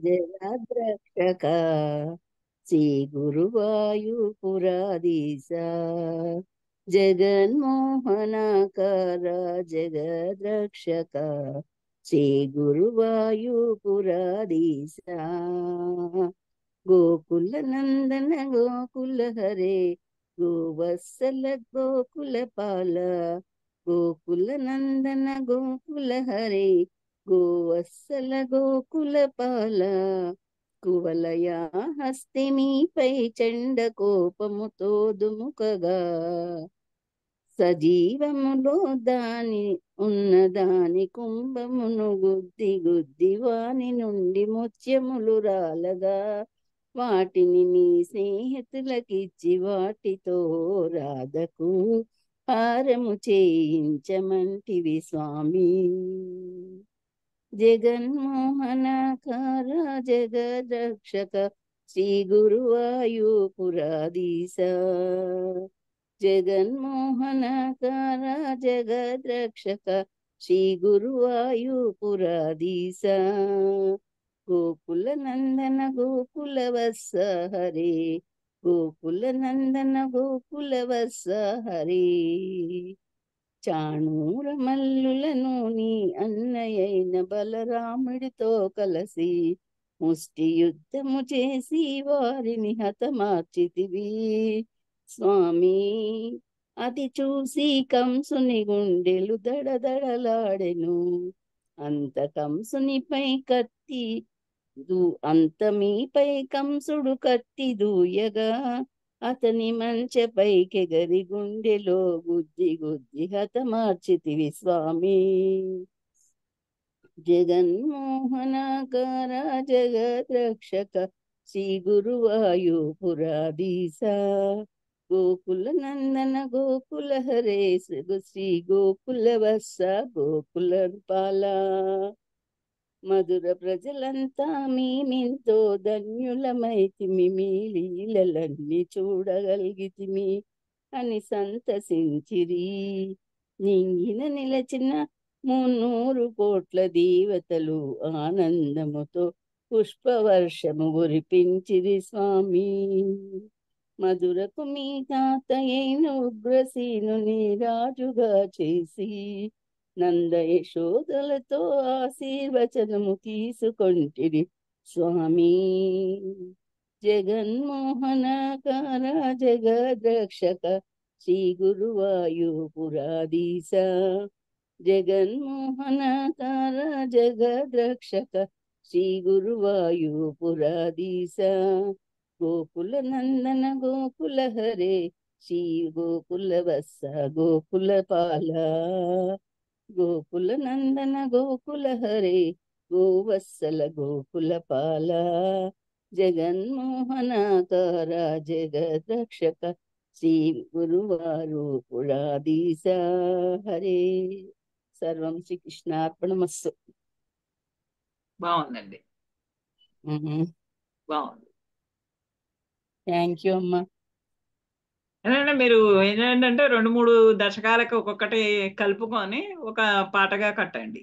జగద్రక్షక శ్రీ గురువాయూపురాధీశ జగన్మోహనాకార జగద్రక్షక శ్రీ గురువాయూపురాధీశ గోకుల నందన గోకుల హరే గోవత్సల గోకుల పాల గోకుల నందన గోకుల హరే గోవత్సల గోకుల పాల కువలయ హస్తి మీపై చండ కోపముతో దుముకగా సజీవములో దాని ఉన్నదాని కుంభమును గుద్ది గుద్ది వాని నుండి ముత్యములు రాలగా వాటిని నీ స్నేహితులకిచ్చి వాటితో రాధకు హారము చేయించమంటివి స్వామి. జగన్మోహనకార జగద్రక్షక శ్రీ గురువాయూపురాధీశ జగన్మోహనకార జగద్రక్షక శ్రీ గురువాయూపురాధీశ గోకుల నందన గోకుల వత్స హరే గోకుల నందన గోకుల వత్స హరే చాణూర మల్లులను నీ అన్నయైన బలరాముడితో కలసి ముష్టి యుద్ధము చేసి వారిని హతమార్చితివి స్వామి. అది చూసి కంసుని గుండెలు దడదడలాడెను. అంత కంసునిపై కత్తి అంత మీపై కంసుడు కత్తి దూయగా అతని మంచెపైకెగరి గుండెలో గుద్ది గుద్ది హతమార్చితివి స్వామి. జగన్మోహనాకార జగద్రక్షక శ్రీ గురువాయూపురాధీశ గోకుల నందన గోకుల హరే శ్రీ గోకుల వత్స గోకుల పాల మధుర ప్రజలంతా మేమెంతో ధన్యులమైతిమి మీ లీలలన్నీ చూడగలిగితిమి అని సంతసించిరి. నింగిన నిలచిన 300 కోట్ల దేవతలు ఆనందముతో పుష్పవర్షము కురిపించిరి స్వామి. మధురకు మీ తాతయైన ఉగ్రసేనుని రాజుగా చేసి నంద యశోదలతో ఆశీర్వచనము తీసుకొంటిరి స్వామి. జగన్మోహనకార జగద్రక్షక శ్రీ గురువాయూపురాధీశ జగన్మోహనకార జగద్రక్షక శ్రీ గురువాయూపురాధీశ గోకుల నందన గోకుల హరే శ్రీ గోకుల వత్స గోకుల పాల గోకుల నందన గోకుల హరే గోవత్సల గోకుల పాల జగన్మోహనాకార జగద్రక్షక శ్రీ గురువాయూపురాధీశ హరే. సర్వం శ్రీకృష్ణార్పణమస్తు. బాగుందండి, బాగుంది. థ్యాంక్ యూ అమ్మా. ఏంటంటే మీరు ఏంటంటే 2-3 దశకాలకు ఒక్కొక్కటి కలుపుకొని ఒక పాటగా కట్టండి.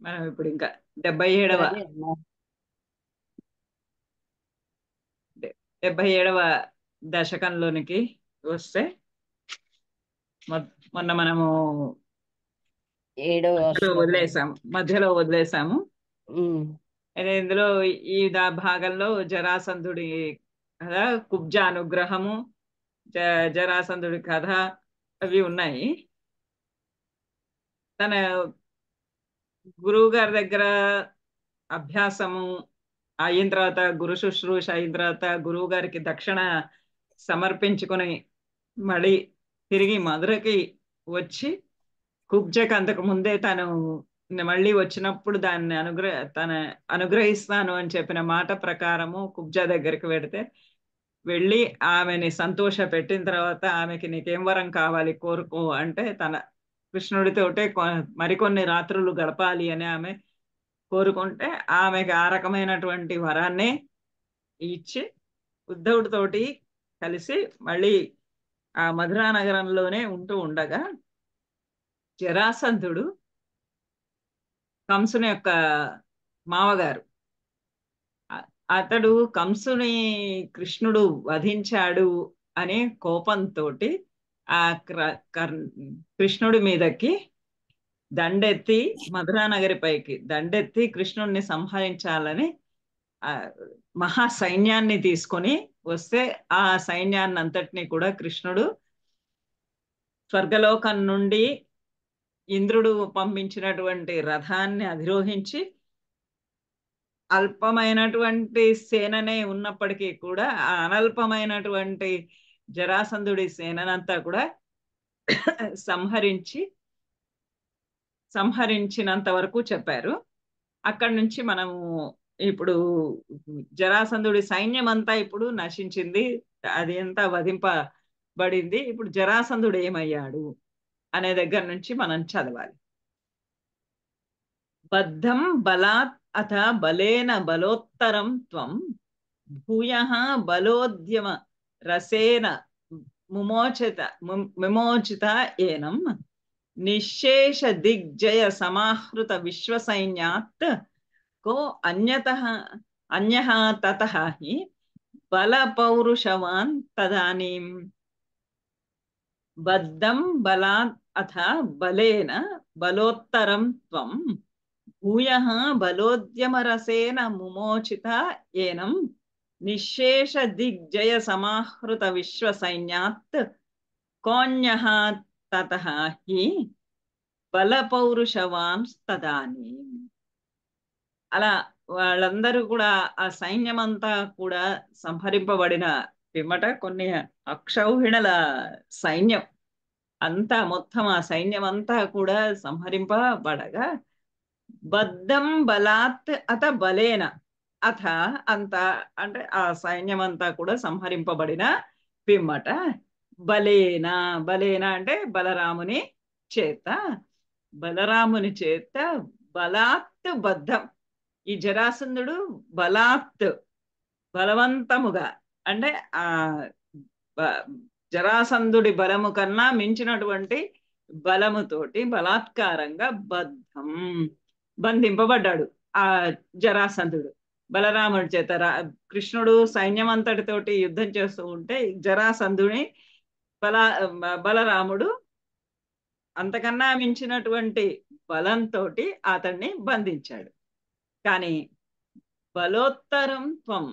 మనం ఇప్పుడు ఇంకా 77వ దశకంలోనికి వస్తే మొన్న మనము మధ్యలో వదిలేసాము. ఇందులో ఈ భాగంలో జరాసంధుడి కథ, కుబ్జ అనుగ్రహము, జరాసంధుడి కథ అవి ఉన్నాయి. తన గురువు గారి దగ్గర అభ్యాసము అయిన తర్వాత, గురు శుశ్రూష అయిన తర్వాత గురువు గారికి దక్షిణ సమర్పించుకొని మళ్ళీ తిరిగి మధురకి వచ్చి కుబ్జకి అంతకు ముందే తను మళ్ళీ వచ్చినప్పుడు దాన్ని అనుగ్రహిస్తాను అని చెప్పిన మాట ప్రకారము కుబ్జ దగ్గరికి వెళ్ళి ఆమెని సంతోష పెట్టిన తర్వాత ఆమెకి నీకేం వరం కావాలి కోరుకో అంటే తన కృష్ణుడితోటే మరికొన్ని రాత్రులు గడపాలి అని ఆమె కోరుకుంటే ఆమెకి ఆ రకమైనటువంటి వరాన్నే ఇచ్చి ఉద్ధవుడితోటి కలిసి మళ్ళీ ఆ మధురా నగరంలోనే ఉంటూ ఉండగా జరాసంధుడు కంసుని యొక్క మావగారు. అతడు కంసుని కృష్ణుడు వధించాడు అనే కోపంతో ఆ కృష్ణుడి మీదకి దండెత్తి, మధురా నగరి పైకి దండెత్తి కృష్ణుడిని సంహరించాలని ఆ మహా సైన్యాన్ని తీసుకొని వస్తే, ఆ సైన్యాన్ని అంతటినీ కూడా కృష్ణుడు స్వర్గలోకం నుండి ఇంద్రుడు పంపించినటువంటి రథాన్ని అధిరోహించి, అల్పమైనటువంటి సేననే ఉన్నప్పటికీ కూడా ఆ అనల్పమైనటువంటి జరాసంధుడి సేనంతా కూడా సంహరించినంత వరకు చెప్పారు. అక్కడి నుంచి మనము ఇప్పుడు జరాసంధుడి సైన్యం అంతా ఇప్పుడు నశించింది, అది అంతా వధింపబడింది. ఇప్పుడు జరాసంధుడు ఏమయ్యాడు అనే దగ్గర నుంచి మనం చదవాలి. బద్ధం బలాత్ అథ బలేన బలోత్తరం త్వం భూయః బలోద్యమ రసేన విమోచిత ఏనం నిశేష దిగ్జయ సమాహృత విశ్వసైన్యాత్ కో అన్యః తతః హి బల పౌరుషవాన్ తదానీం బద్ధం బలాత్ అథ బలేన బలోత్తరం త్వం భూయః బలోద్యమరసేన ముమోచిత ఏనం నిశేష దిగ్జయ సమాహృత విశ్వసైన్యాత్ కోన్యః తతః హి బల పౌరుషవాన్ తదానీం. అలా వాళ్ళందరూ కూడా, ఆ సైన్యమంతా కూడా సంహరింపబడిన పిమ్మట కొన్ని అక్షౌహిణుల సైన్యం అంతా, మొత్తం ఆ సైన్యం అంతా కూడా సంహరింపబడగా బద్ధం బలాత్ అత బలేన, అథ అంత అంటే ఆ సైన్యం అంతా కూడా సంహరింపబడిన పిమ్మట బలేన, బలేన అంటే బలరాముని చేత, బలరాముని చేత బలాత్ బద్ధం, ఈ జరాసంధుడు బలాత్ బలవంతముగా అంటే ఆ జరాసంధుడి బలము కన్నా మించినటువంటి బలముతోటి బలాత్కారంగా బంధింపబడ్డాడు ఆ జరాసంధుడు బలరాముడి చేత. కృష్ణుడు సైన్యం అంతటితోటి యుద్ధం చేస్తూ ఉంటే జరాసంధుని బలరాముడు అంతకన్నా మించినటువంటి బలంతో అతన్ని బంధించాడు. కానీ బలోత్తరం త్వం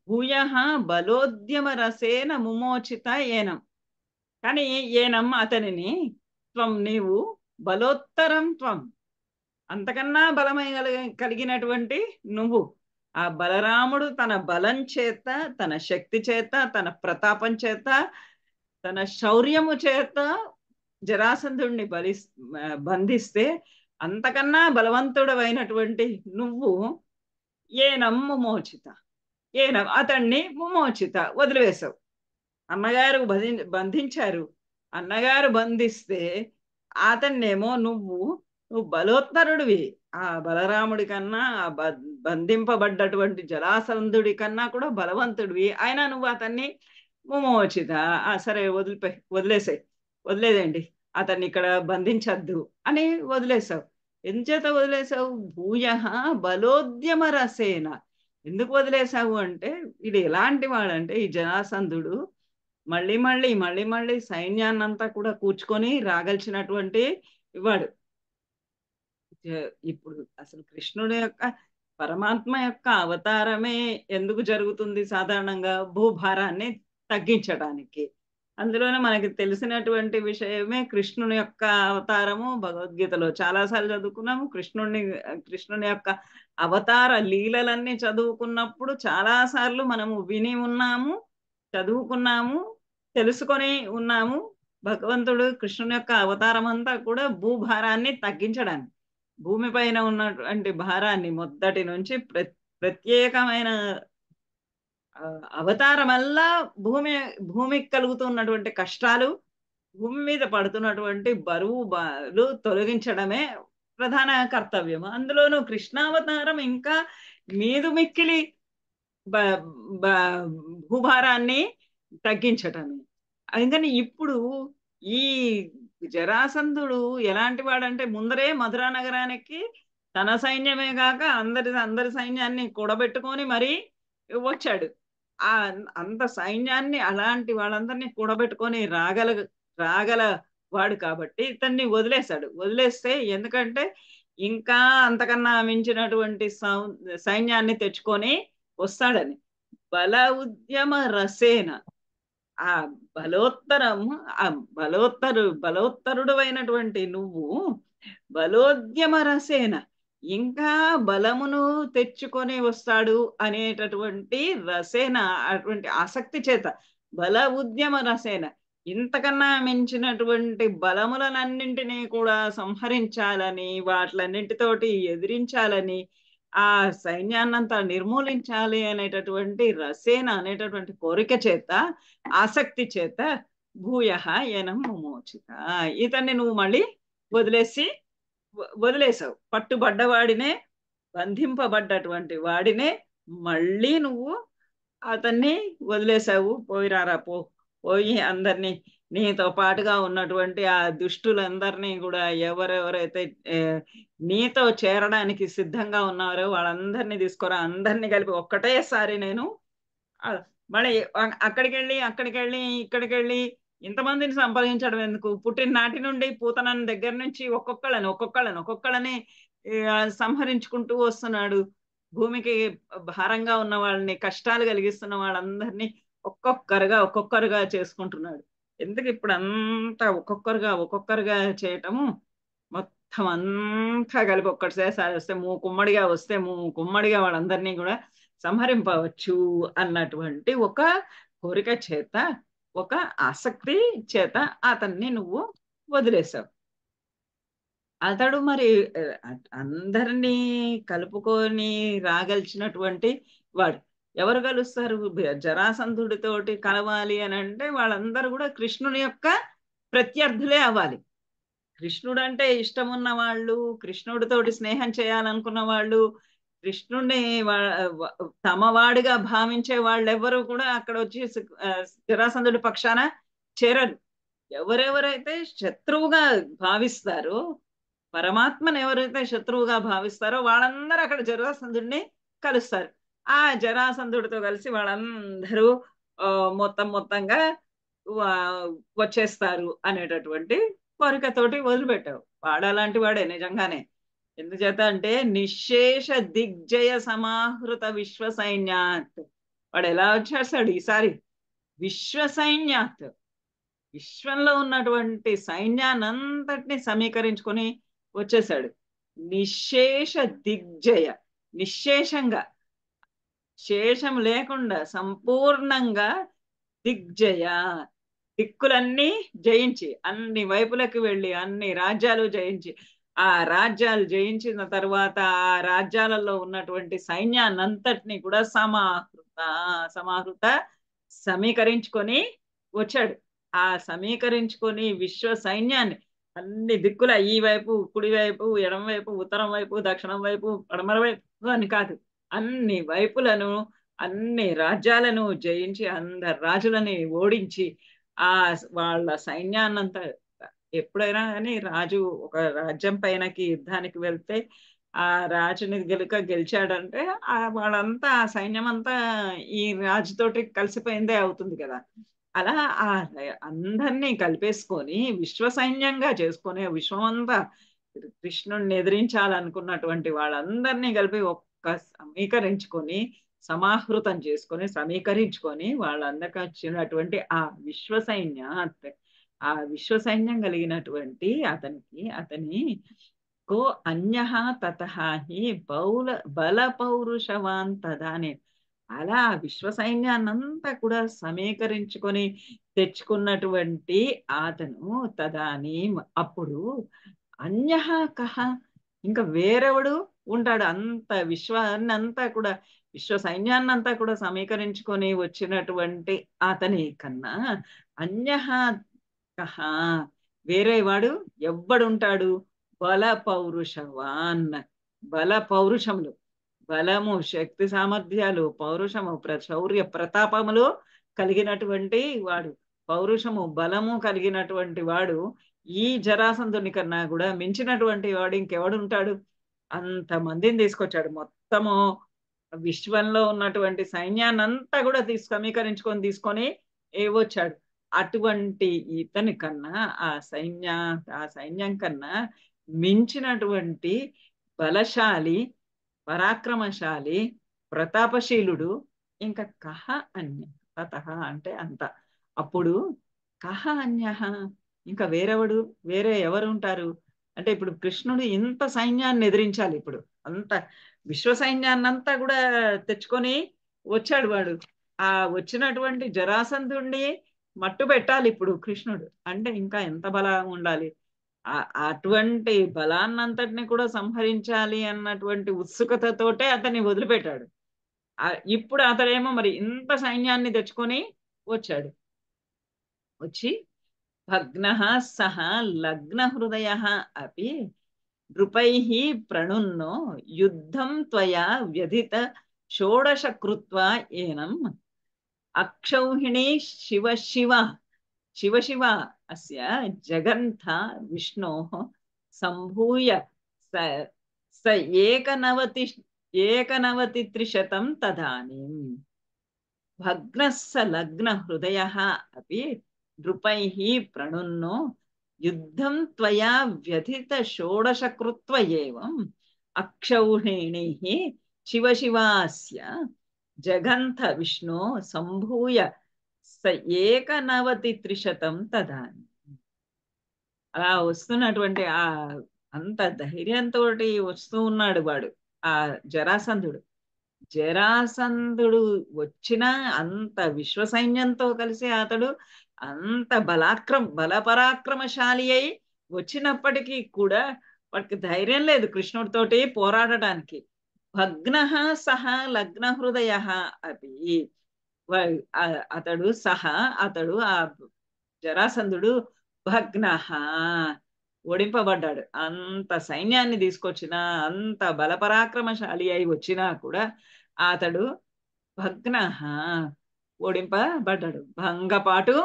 భూయః బలోద్యమ రసేన ముమోచిత ఏనం, కానీ ఏనం అతనిని, త్వం నీవు, బలోత్తరం త్వం అంతకన్నా కలిగినటువంటి నువ్వు, ఆ బలరాముడు తన బలం చేత, తన శక్తి చేత, తన ప్రతాపం చేత, తన శౌర్యము చేత జరాసంధుడిని బంధిస్తే, అంతకన్నా బలవంతుడు అయినటువంటి నువ్వు ఏనం ముమోచిత, ఏనం అతన్ని ముమోచిత వదిలివేశావు. అన్నగారు బంధించారు, అన్నగారు బంధిస్తే అతన్నేమో నువ్వు బలోత్తరుడివి, ఆ బలరాముడి కన్నా, ఆ బంధింపబడ్డటువంటి జరాసంధుడి కన్నా కూడా బలవంతుడివి, అయినా నువ్వు అతన్ని ముమోచిత, సరే వదిలేదండి, అతన్ని ఇక్కడ బంధించద్దు అని వదిలేసావు. ఎంచేత వదిలేసావు? భూయః బలోద్యమ రసేన. ఎందుకు వదిలేసావు అంటే, ఇది ఎలాంటి వాడంటే ఈ జరాసంధుడు మళ్ళీ సైన్యాన్నంతా కూడా కూర్చుకొని రాగలిచినటువంటి వాడు. ఇప్పుడు అసలు కృష్ణుడి యొక్క, పరమాత్మ యొక్క అవతారమే ఎందుకు జరుగుతుంది? సాధారణంగా భూభారాన్ని తగ్గించడానికి. అందులోనే మనకి తెలిసినటువంటి విషయమే కృష్ణుని యొక్క అవతారము. భగవద్గీతలో చాలాసార్లు చదువుకున్నాము. కృష్ణుని యొక్క అవతార లీలలన్నీ చదువుకున్నప్పుడు చాలాసార్లు మనము విని ఉన్నాము, చదువుకున్నాము, తెలుసుకొని ఉన్నాము. భగవంతుడు కృష్ణుని యొక్క అవతారం అంతా కూడా భూభారాన్ని తగ్గించడానికి, భూమిపైన ఉన్నటువంటి భారాన్ని మొదటి నుంచి ప్రత్యేకమైన అవతారమల్లా భూమికి కలుగుతున్నటువంటి కష్టాలు, భూమి మీద పడుతున్నటువంటి బరువులు తొలగించడమే ప్రధాన కర్తవ్యం. అందులోనూ కృష్ణావతారం ఇంకా మీదు మిక్కిలి భూభారాన్ని తగ్గించటమే. అందుకని ఇప్పుడు ఈ జరాసంధుడు ఎలాంటి వాడంటే ముందరే మధురా నగరానికి తన సైన్యమే కాక అందరి సైన్యాన్ని కూడబెట్టుకొని మరీ వచ్చాడు. ఆ అంత సైన్యాన్ని అలాంటి వాళ్ళందరినీ కూడబెట్టుకొని రాగల వాడు కాబట్టి ఇతన్ని వదిలేశాడు. వదిలేస్తే ఎందుకంటే ఇంకా అంతకన్నా మించినటువంటి సైన్యాన్ని తెచ్చుకొని వస్తాడని. బల ఉద్యమ రసేన ఆ ఆ బలోత్తరుడు అయినటువంటి నువ్వు బలోద్యమ రసేన ఇంకా బలమును తెచ్చుకొని వస్తాడు అనేటటువంటి రసేన, అటువంటి ఆసక్తి చేత బల ఉద్యమ రసేన ఇంతకన్నా మించినటువంటి బలములనన్నింటినీ కూడా సంహరించాలని, వాటిలన్నింటితోటి ఎదిరించాలని, ఆ సైన్యాన్నంతా నిర్మూలించాలి అనేటటువంటి రసేన అనేటటువంటి కోరిక చేత, ఆసక్తి చేత భూయ ఏనం ముమోచిత ఇతన్ని నువ్వు మళ్ళీ వదిలేసావు. పట్టుబడ్డవాడినే, బంధింపబడ్డటువంటి వాడినే మళ్ళీ నువ్వు అతన్ని వదిలేసావు. పోయిరారా పోయి అందరినీ నీతో పాటుగా ఉన్నటువంటి ఆ దుష్టులందరినీ కూడా ఎవరెవరైతే నీతో చేరడానికి సిద్ధంగా ఉన్నారో వాళ్ళందరినీ తీసుకురా, అందరినీ కలిపి ఒక్కటేసారి నేను మళ్ళీ అక్కడికి వెళ్ళి ఇక్కడికి ఇంతమందిని సంపాదించడం ఎందుకు? పుట్టిన నాటి నుండి పూతన దగ్గర నుంచి ఒక్కొక్కళ్ళని సంహరించుకుంటూ వస్తున్నాడు. భూమికి భారంగా ఉన్న వాళ్ళని, కష్టాలు కలిగిస్తున్న వాళ్ళందరినీ ఒక్కొక్కరుగా చేసుకుంటున్నాడు. ఎందుకు ఇప్పుడు అంతా ఒక్కొక్కరుగా చేయటము? మొత్తం అంతా కలిపి ఒక్కటిసారి వస్తే కుమ్మడిగా వాళ్ళందరినీ కూడా సంహరింపవచ్చు అన్నటువంటి ఒక కోరిక చేత, ఒక ఆసక్తి చేత అతన్ని నువ్వు వదిలేసావు. అతడు మరి అందరినీ కలుపుకొని రాగలిచినటువంటి వాడు. ఎవరు కలుస్తారు? జరాసంధుడితోటి కలవాలి అని అంటే వాళ్ళందరూ కూడా కృష్ణుని యొక్క ప్రత్యర్థులే అవ్వాలి. కృష్ణుడు అంటే ఇష్టం ఉన్న వాళ్ళు, కృష్ణుడితోటి స్నేహం చేయాలనుకున్న వాళ్ళు, కృష్ణుడిని తమవాడిగా భావించే వాళ్ళెవ్వరూ కూడా అక్కడ వచ్చి జరాసంధుడి పక్షాన చేరరు. ఎవరెవరైతే శత్రువుగా భావిస్తారో, పరమాత్మను ఎవరైతే శత్రువుగా భావిస్తారో వాళ్ళందరూ అక్కడ జరాసంధుడిని కలుస్తారు. ఆ జరాసంధుడితో కలిసి వాళ్ళందరూ మొత్తంగా వచ్చేస్తారు అనేటటువంటి కోరికతోటి వదిలిపెట్టావు. వాడు అలాంటి వాడే నిజంగానే. ఎందుచేత అంటే నిశ్శేష దిగ్జయ సమాహృత విశ్వ సైన్యాత్. వాడు ఎలా వచ్చేస్తాడు ఈసారి? విశ్వ సైన్యాత్, విశ్వంలో ఉన్నటువంటి సైన్యాన్నంతటిని సమీకరించుకొని వచ్చేసాడు. నిశ్శేష దిగ్జయ, నిశ్శేషంగా, శేషం లేకుండా సంపూర్ణంగా దిగ్జయ, దిక్కులన్నీ జయించి, అన్ని వైపులకు వెళ్ళి అన్ని రాజ్యాలు జయించి, ఆ రాజ్యాలు జయించిన తర్వాత ఆ రాజ్యాలలో ఉన్నటువంటి సైన్యాన్నంతటినీ కూడా సమాహృత సమీకరించుకొని వచ్చాడు. ఆ సమీకరించుకొని విశ్వ సైన్యాన్ని అన్ని దిక్కుల, ఈ వైపు, కుడివైపు, ఎడమ వైపు, ఉత్తరం వైపు, దక్షిణం వైపు, పడమర వైపు అని కాదు, అన్ని వైపులను, అన్ని రాజ్యాలను జయించి, అందరు రాజులని ఓడించి, వాళ్ళ సైన్యాన్నంతా, ఎప్పుడైనా కానీ రాజు ఒక రాజ్యం పైనకి యుద్ధానికి వెళ్తే ఆ రాజుని గెలిచాడంటే వాళ్ళంతా, ఆ సైన్యం అంతా ఈ రాజుతోటి కలిసిపోయిందే అవుతుంది కదా. అలా ఆ అందరినీ కలిపేసుకొని విశ్వ సైన్యంగా చేసుకొని, విశ్వమంతా కృష్ణుడిని ఎదిరించాలనుకున్నటువంటి వాళ్ళందరినీ కలిపి సమీకరించుకొని, సమాహృతం చేసుకొని, సమీకరించుకొని వాళ్ళందరికి వచ్చినటువంటి ఆ విశ్వ సైన్యం కలిగినటువంటి అతని కో అన్యః తతః హి బల పౌరుషవాన్ తదానే. అలా విశ్వ సైన్యాన్నంతా కూడా సమీకరించుకొని తెచ్చుకున్నటువంటి అతను తదానీం, అప్పుడు అన్యః కః, ఇంకా వేరెవడు ఉంటాడు? అంత విశ్వాన్నంతా కూడా, విశ్వ సైన్యాన్నంతా కూడా సమీకరించుకొని వచ్చినటువంటి అతని కన్నా అన్యః కః, వేరేవాడు ఎవ్వడుంటాడు? బల పౌరుషవాన్, బల పౌరుషములు, బలము, శక్తి సామర్థ్యాలు, పౌరుషము, శౌర్య ప్రతాపములు కలిగినటువంటి వాడు. పౌరుషము బలము కలిగినటువంటి వాడు ఈ జరాసంధుని కన్నా కూడా మించినటువంటి వాడు ఇంకెవడుంటాడు. అంతమందిని తీసుకొచ్చాడు. మొత్తము విశ్వంలో ఉన్నటువంటి సైన్యాన్నంతా కూడా సమీకరించుకొని తీసుకొని వచ్చాడు. అటువంటి ఇతని కన్నా ఆ సైన్యం కన్నా మించినటువంటి బలశాలి, పరాక్రమశాలి, ప్రతాపశీలుడు ఇంకా కహ అన్య తతః అంటే అంత. అప్పుడు కహ అన్య, ఇంకా వేరే ఎవరు ఉంటారు అంటే, ఇప్పుడు కృష్ణుడు ఇంత సైన్యాన్ని ఎదిరించాలి. ఇప్పుడు అంత విశ్వ సైన్యాన్నంతా కూడా తెచ్చుకొని వచ్చాడు వాడు. ఆ వచ్చినటువంటి జరాసంధుణ్ణి మట్టు పెట్టాలి ఇప్పుడు కృష్ణుడు అంటే ఇంకా ఎంత బలం ఉండాలి. అటువంటి బలాన్నంతటిని కూడా సంహరించాలి అన్నటువంటి ఉత్సుకతతోటే అతన్ని వదిలిపెట్టాడు. ఇప్పుడు అతడేమో మరి ఇంత సైన్యాన్ని తెచ్చుకొని వచ్చాడు. వచ్చి భగ్నః సహ లగ్న హృదయ అపి నృపైః ప్రణున్నో యుద్ధం త్వయా వ్యధిత షోడశ కృత్వా ఏనం అక్షౌహిణీ శివ శివ శివ శివ అస్య జగంథ విష్ణోః సంభూయ స స ఏకనవతిత్రిశతం తదానీం భగ్నస్స లగ్న హృదయః అపి నృపైః ప్రణున్నో యుద్ధం త్వయా వ్యధిత షోడశ కృత్వ ఏవం అక్షౌహిణీః శివ శివాస్య జగంథ విష్ణో సంభూయ స ఏకనవతిత్రిశతం తదాని. అలా వస్తున్నటువంటి అంత ధైర్యంతో వస్తూ ఉన్నాడు వాడు ఆ జరాసంధుడు. జరాసంధుడు వచ్చిన అంత విశ్వ సైన్యంతో కలిసి అతడు అంత బలపరాక్రమశాలి అయి వచ్చినప్పటికీ కూడా వాడికి ధైర్యం లేదు కృష్ణుడితోటి పోరాడటానికి. భగ్న సహ లగ్న హృదయ అపి అతడు ఆ జరాసంధుడు భగ్న ఓడింపబడ్డాడు. అంత సైన్యాన్ని తీసుకొచ్చిన అంత బలపరాక్రమశాలి అయి వచ్చినా కూడా అతడు భగ్న ఓడింపబడ్డాడు. భంగపాటు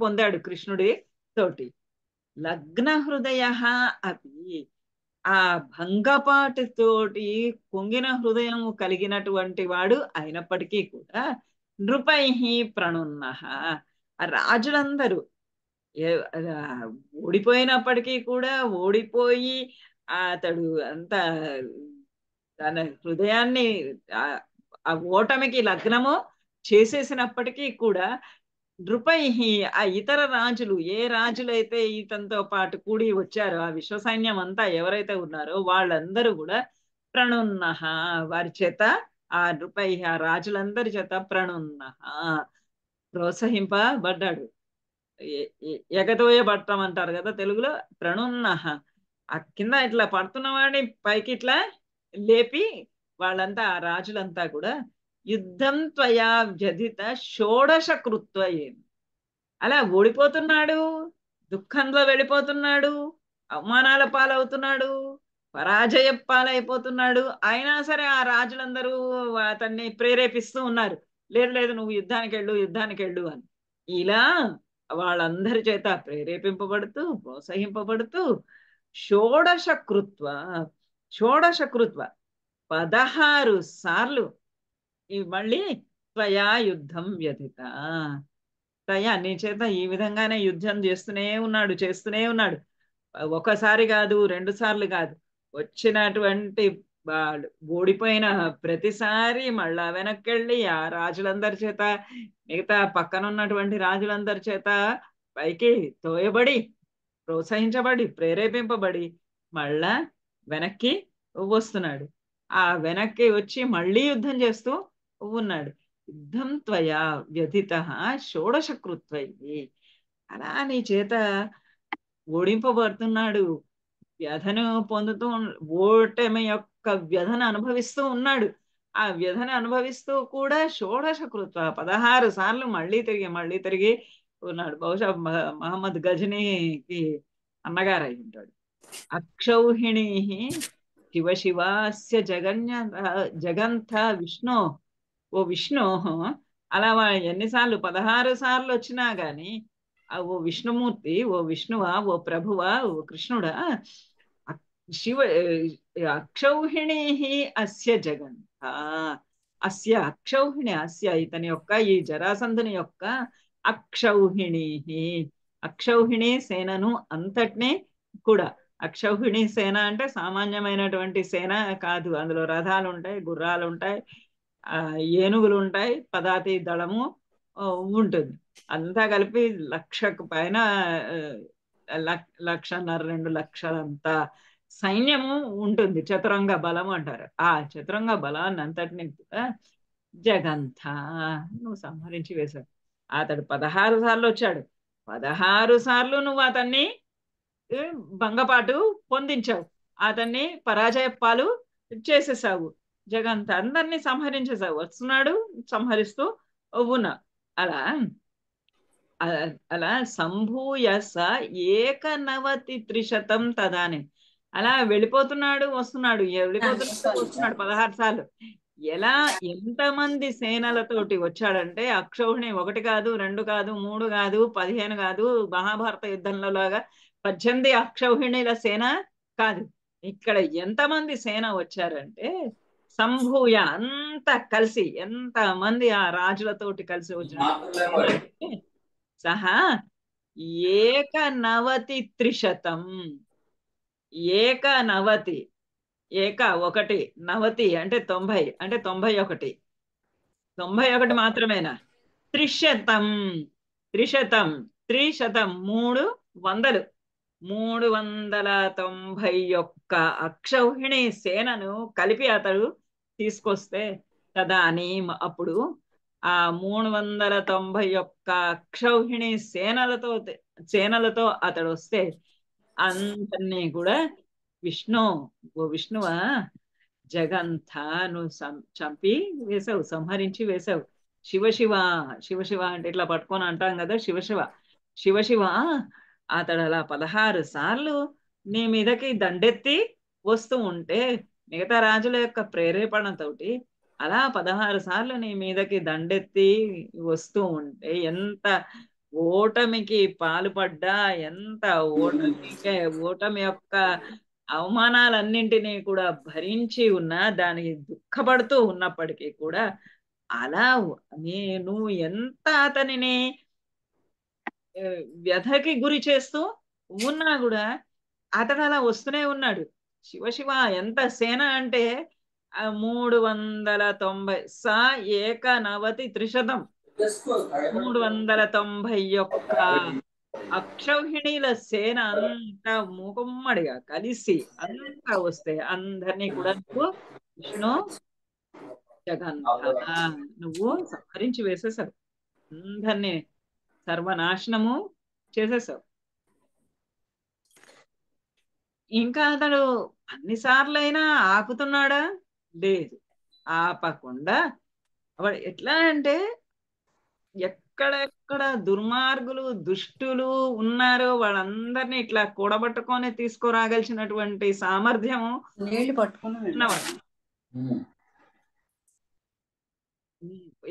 పొందాడు కృష్ణుడి తోటి. లగ్న హృదయ అపి ఆ భంగపాటుతోటి కుంగిన హృదయం కలిగినటువంటి వాడు అయినప్పటికీ కూడా నృపైః ప్రణున్న రాజులందరూ ఓడిపోయినప్పటికీ కూడా ఓడిపోయి అతడు అంత తన హృదయాన్ని ఆ ఓటమికి లగ్నము చేసేసినప్పటికీ కూడా నృపైః ఆ ఇతర రాజులు ఏ రాజులైతే ఇతనితో పాటు కూడి వచ్చారో ఆ విశ్వ సైన్యం అంతా ఎవరైతే ఉన్నారో వాళ్ళందరూ కూడా ప్రణున్న వారి చేత ఆ నృపైః ఆ రాజులందరి చేత ప్రణున్న ప్రోత్సహింపబడ్డాడు. ఎగదోయబట్టం అంటారు కదా తెలుగులో. ప్రణున్న ఆ కింద ఇట్లా పడుతున్న వాడిని పైకి ఇట్లా లేపి వాళ్ళంతా ఆ రాజులంతా కూడా యుద్ధం త్వయా వ్యధిత షోడశ కృత్వ ఏం. అలా ఓడిపోతున్నాడు, దుఃఖంలో వెళ్ళిపోతున్నాడు, అవమానాల పాలవుతున్నాడు, పరాజయ పాలైపోతున్నాడు. అయినా సరే ఆ రాజులందరూ అతన్ని ప్రేరేపిస్తూ ఉన్నారు. లేదు నువ్వు యుద్ధానికి వెళ్ళు అని. ఇలా వాళ్ళందరి చేత ప్రేరేపింపబడుతూ ప్రోత్సహింపబడుతూ షోడశ కృత్వ 16 సార్లు మళ్ళీ త్వయా యుద్ధం వ్యధిత తయా నీ చేత ఈ విధంగానే యుద్ధం చేస్తూనే ఉన్నాడు. ఒకసారి కాదు, 2 సార్లు కాదు. వచ్చినటువంటి ఓడిపోయిన ప్రతిసారి మళ్ళా వెనక్కి వెళ్ళి ఆ రాజులందరి చేత, మిగతా పక్కన ఉన్నటువంటి రాజులందరి చేత పైకి తోయబడి ప్రోత్సహించబడి ప్రేరేపింపబడి మళ్ళా వెనక్కి వస్తున్నాడు. ఆ వెనక్కి వచ్చి మళ్ళీ యుద్ధం చేస్తూ ఉన్నాడు. యుద్ధం త్వయా వ్యధిత షోడశ కృత్వై. అలా నీ చేత ఓడింపబడుతున్నాడు, వ్యధను పొందుతూ ఓటమి యొక్క వ్యధను అనుభవిస్తూ ఉన్నాడు. ఆ వ్యధను అనుభవిస్తూ కూడా షోడశ కృత్వ 16 సార్లు మళ్ళీ తిరిగి ఉన్నాడు. బహుశా మహమ్మద్ గజనీకి అన్నగారు అయి ఉంటాడు. అక్షౌహిణీ శివ శివాస్య జగంథ విష్ణో ఓ విష్ణో అలా ఎన్నిసార్లు 16 సార్లు వచ్చినా గాని ఓ విష్ణుమూర్తి, ఓ విష్ణువా, ఓ ప్రభువా, ఓ కృష్ణుడా, శివ అక్షౌహిణి అస్య జగంత, అస్య అక్షౌహిణి, అస్య ఇతని యొక్క, ఈ జరాసంధుని యొక్క అక్షౌహిణి, అక్షౌహిణి సేనను అంతటినీ కూడా. అక్షౌహిణి సేన అంటే సామాన్యమైనటువంటి సేన కాదు. అందులో రథాలు ఉంటాయి, గుర్రాలు ఉంటాయి, ఏనుగులు ఉంటాయి, పదాతి దళము ఉంటుంది. అంతా కలిపి 1,00,000కు పైన, 1,00,000-1,50,000, 2,00,000 సైన్యము ఉంటుంది. చతురంగ బలం అంటారు. ఆ చతురంగ బలాన్ని అంతటిని కూడా జగంతా నువ్వు సంహరించి వేశావు. అతడు 16 సార్లు వచ్చాడు. 16 సార్లు నువ్వు అతన్ని భంగపాటు పొందించావు, అతన్ని పరాజయ పాలు చేసేసావు, జగంత అందరినీ సంహరించేసావు. వస్తున్నాడు, సంహరిస్తూ ఉన్నా. అలా అలా సంభూయ స ఏకనవతి త్రిశతం తదాని, అలా వెళ్ళిపోతున్నాడు వస్తున్నాడు, వెళ్ళిపోతున్నాడు వస్తున్నాడు 16 సార్లు. ఎలా ఎంతమంది సేనలతోటి వచ్చాడంటే, అక్షౌహిణి 1 కాదు, 2 కాదు, 3 కాదు, 15 కాదు, మహాభారత యుద్ధంలో లాగా 18 అక్షౌహిణిల సేన కాదు. ఇక్కడ ఎంతమంది సేన వచ్చారంటే, సంభూయ అంత కలిసి, ఎంత మంది ఆ రాజులతోటి కలిసి వచ్చిన సహా ఏకనవతి త్రిశతం, ఏకనవతి, ఏక 1, నవతి అంటే 90, అంటే 91, 91 మాత్రమేనా? త్రిశతం, త్రిశతం, త్రిశతం 300, 391 అక్షౌహిణి సేనను కలిపి అతడు తీసుకొస్తే తదాని, అప్పుడు ఆ 391 అక్షౌహిణి సేనలతో అతడు వస్తే అందరినీ కూడా విష్ణు, ఓ విష్ణువా, జగంతా నువ్వు చంపి వేసావు, సంహరించి వేసావు. శివశివ, శివశివ అంటే ఇట్లా పట్టుకొని అంటాం కదా, శివశివ, శివశివ. అతడు అలా 16 సార్లు నీ మీదకి దండెత్తి వస్తూ ఉంటే, మిగతా రాజుల యొక్క ప్రేరేపణతోటి అలా 16 సార్లు నీ మీదకి దండెత్తి వస్తూ ఉంటే, ఎంత ఓటమికి పాలుపడ్డా, ఎంత ఓటమి యొక్క అవమానాలన్నింటినీ కూడా భరించి ఉన్నా, దానికి దుఃఖపడుతూ ఉన్నప్పటికీ కూడా, అలా నువ్వు ఎంత అతనిని వ్యధకి గురి చేస్తూ ఉన్నా కూడా అతడు అలా వస్తూనే ఉన్నాడు. శివశివ ఎంత సేన అంటే 390 సా ఏకనవతి త్రిశతం, 391 అక్షౌహిణీల సేన అంతా మూకుమ్మడిగా కలిసి అంతా వస్తే అందరినీ కూడా నువ్వు విష్ణు జగంత నువ్వు సంహరించి వేసేసావు, అందరినీ సర్వనాశనము చేసేసావు. ఇంకా అతడు అన్నిసార్లైనా ఆపుతున్నాడా? లేదు, ఆపకుండా వాడు ఎట్లా అంటే, ఎక్కడెక్కడ దుర్మార్గులు దుష్టులు ఉన్నారో వాళ్ళందరినీ ఇట్లా కూడబట్టుకొని తీసుకురాగలిసినటువంటి సామర్థ్యం ఉన్నవాడు.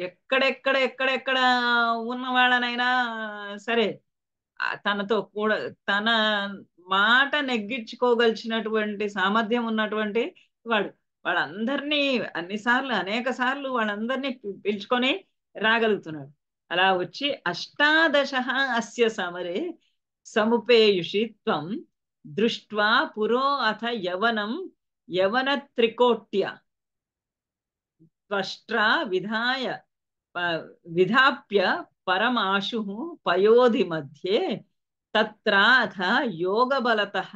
ఎక్కడెక్కడ ఉన్న వాళ్ళనైనా సరే తనతో కూడా తన మాట నెగ్గించుకోగలిసినటువంటి సామర్థ్యం ఉన్నటువంటి వాడు. వాళ్ళందరినీ అన్నిసార్లు, అనేక సార్లు వాళ్ళందరినీ పిలుచుకొని రాగలుగుతున్నాడు. అలా వచ్చి 18 అస్య సమరే సముపేయుషి త్వం దృష్ట్వా పురో అథ యవనం యవన త్రికోట్య త్వష్ట్రా విధాప్య పరమాశు పయోధి మధ్యే తత్రాథ యోగబలతః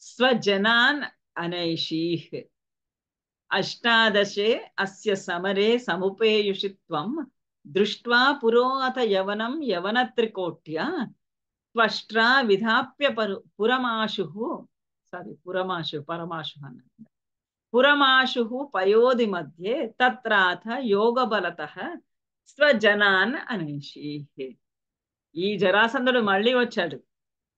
స్వజనాన్ అనైషీః. 18 అస్య సమరే సముపేయుషి త్వం దృష్ట్వా పురో అథ యవనం యవన త్రికోట్య త్వష్ట్రా విధాప్య పురమాశు, పరమాశు అన్నది, పురమాశు పయోధి మధ్యే తత్రాథ యోగబలతః స్వజనాన్ అనైషీః. ఈ జరాసంధుడు మళ్ళీ వచ్చాడు.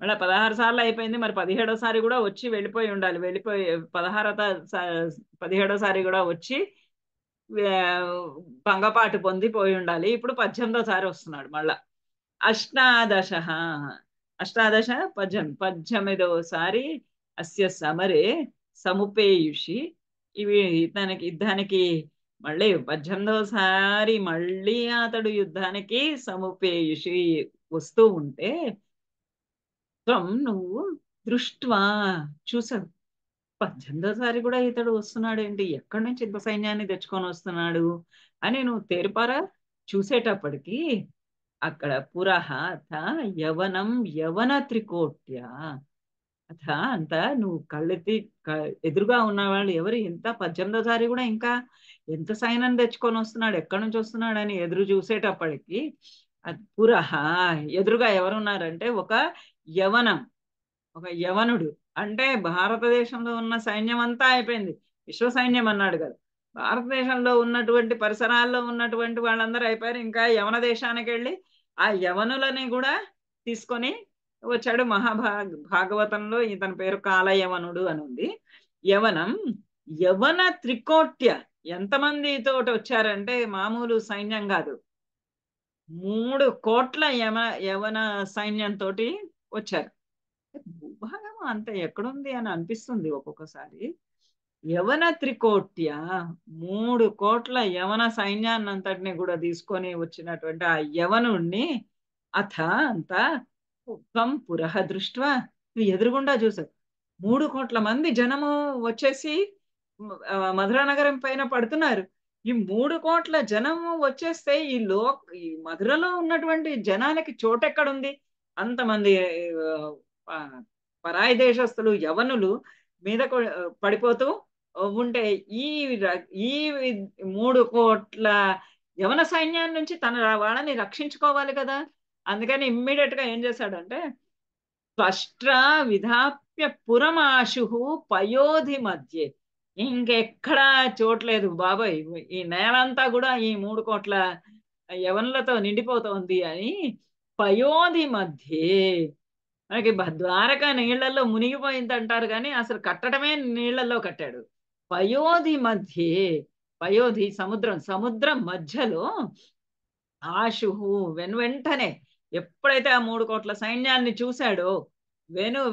మళ్ళీ 16 సార్లు అయిపోయింది, మరి 17సారి కూడా వచ్చి వెళ్ళిపోయి ఉండాలి. వెళ్ళిపోయి 17సారి కూడా వచ్చి భంగపాటు పొందిపోయి ఉండాలి. ఇప్పుడు 18వ వస్తున్నాడు మళ్ళా. అష్టాదశ అష్టాదశ 18వ అస్య సమరే సముపేయుషి. ఇవి యుద్ధానికి మళ్ళీ 18వ మళ్ళీ అతడు యుద్ధానికి సముపేయుషి వస్తూ ఉంటే నువ్వు దృష్ట్వా చూసావు. 18వ కూడా ఇతడు వస్తున్నాడు ఏంటి, ఎక్కడి నుంచి ఇంత సైన్యాన్ని తెచ్చుకొని వస్తున్నాడు అని నువ్వు తేరుపారా చూసేటప్పటికి అక్కడ పురహ అథ యవనం యవన త్రికోట్య అథ అంత నువ్వు కళ్ళెత్తి ఎదురుగా ఉన్న వాళ్ళు ఎవరు, ఇంత 18వ కూడా ఇంకా ఎంత సైన్యం తెచ్చుకొని వస్తున్నాడు, ఎక్కడి నుంచి వస్తున్నాడు అని ఎదురు చూసేటప్పటికి పురహ ఎదురుగా ఎవరున్నారంటే యవనం ఒక యవనుడు. అంటే భారతదేశంలో ఉన్న సైన్యం అంతా అయిపోయింది, విశ్వ సైన్యం అన్నాడు కదా, భారతదేశంలో ఉన్నటువంటి పరిసరాల్లో ఉన్నటువంటి వాళ్ళందరూ అయిపోయారు. ఇంకా యవన దేశానికి వెళ్ళి ఆ యవనులని కూడా తీసుకొని వచ్చాడు. భాగవతంలో ఇతని పేరు కాలయవనుడు అని ఉంది. యవనం యవన త్రికోట్య, ఎంతమంది తోటి వచ్చారంటే మామూలు సైన్యం కాదు, 3 కోట్ల యవన సైన్యంతో వచ్చారు. భూభాగం అంత ఎక్కడుంది అని అనిపిస్తుంది ఒక్కొక్కసారి. యవన త్రికోట్య 3 కోట్ల యవన సైన్యాన్ని అంతటిని కూడా తీసుకొని వచ్చినటువంటి ఆ యవనుణ్ణి అథ అంత పురహ దృష్ట్వా నువ్వు ఎదురుగుండా చూసావు. 3 కోట్ల మంది జనము వచ్చేసి మధురా నగరం పైన పడుతున్నారు. ఈ 3 కోట్ల జనము వచ్చేస్తే ఈ మధురలో ఉన్నటువంటి జనానికి చోటెక్కడుంది? అంతమంది పరాయి దేశస్తులు యవనులు మీద పడిపోతూ ఉంటే ఈ 3 కోట్ల యవన సైన్యాన్ని నుంచి తన వాళ్ళని రక్షించుకోవాలి కదా. అందుకని ఇమ్మీడియట్ గా ఏం చేశాడంటే స్పష్ట విధాప్య పురమాశు పయోధి మధ్య, ఇంకెక్కడా చోట్లేదు బాబాయ్, ఈ నేలంతా కూడా ఈ 3 కోట్ల యవనులతో నిండిపోతోంది అని పయోధి మధ్యే, మనకి ద్వారక నీళ్లలో మునిగిపోయింది అంటారు కానీ అసలు కట్టడమే నీళ్లలో కట్టాడు. పయోధి మధ్యే, పయోధి సముద్రం మధ్యలో ఆశు వెంటనే ఎప్పుడైతే ఆ 3 కోట్ల సైన్యాన్ని చూశాడో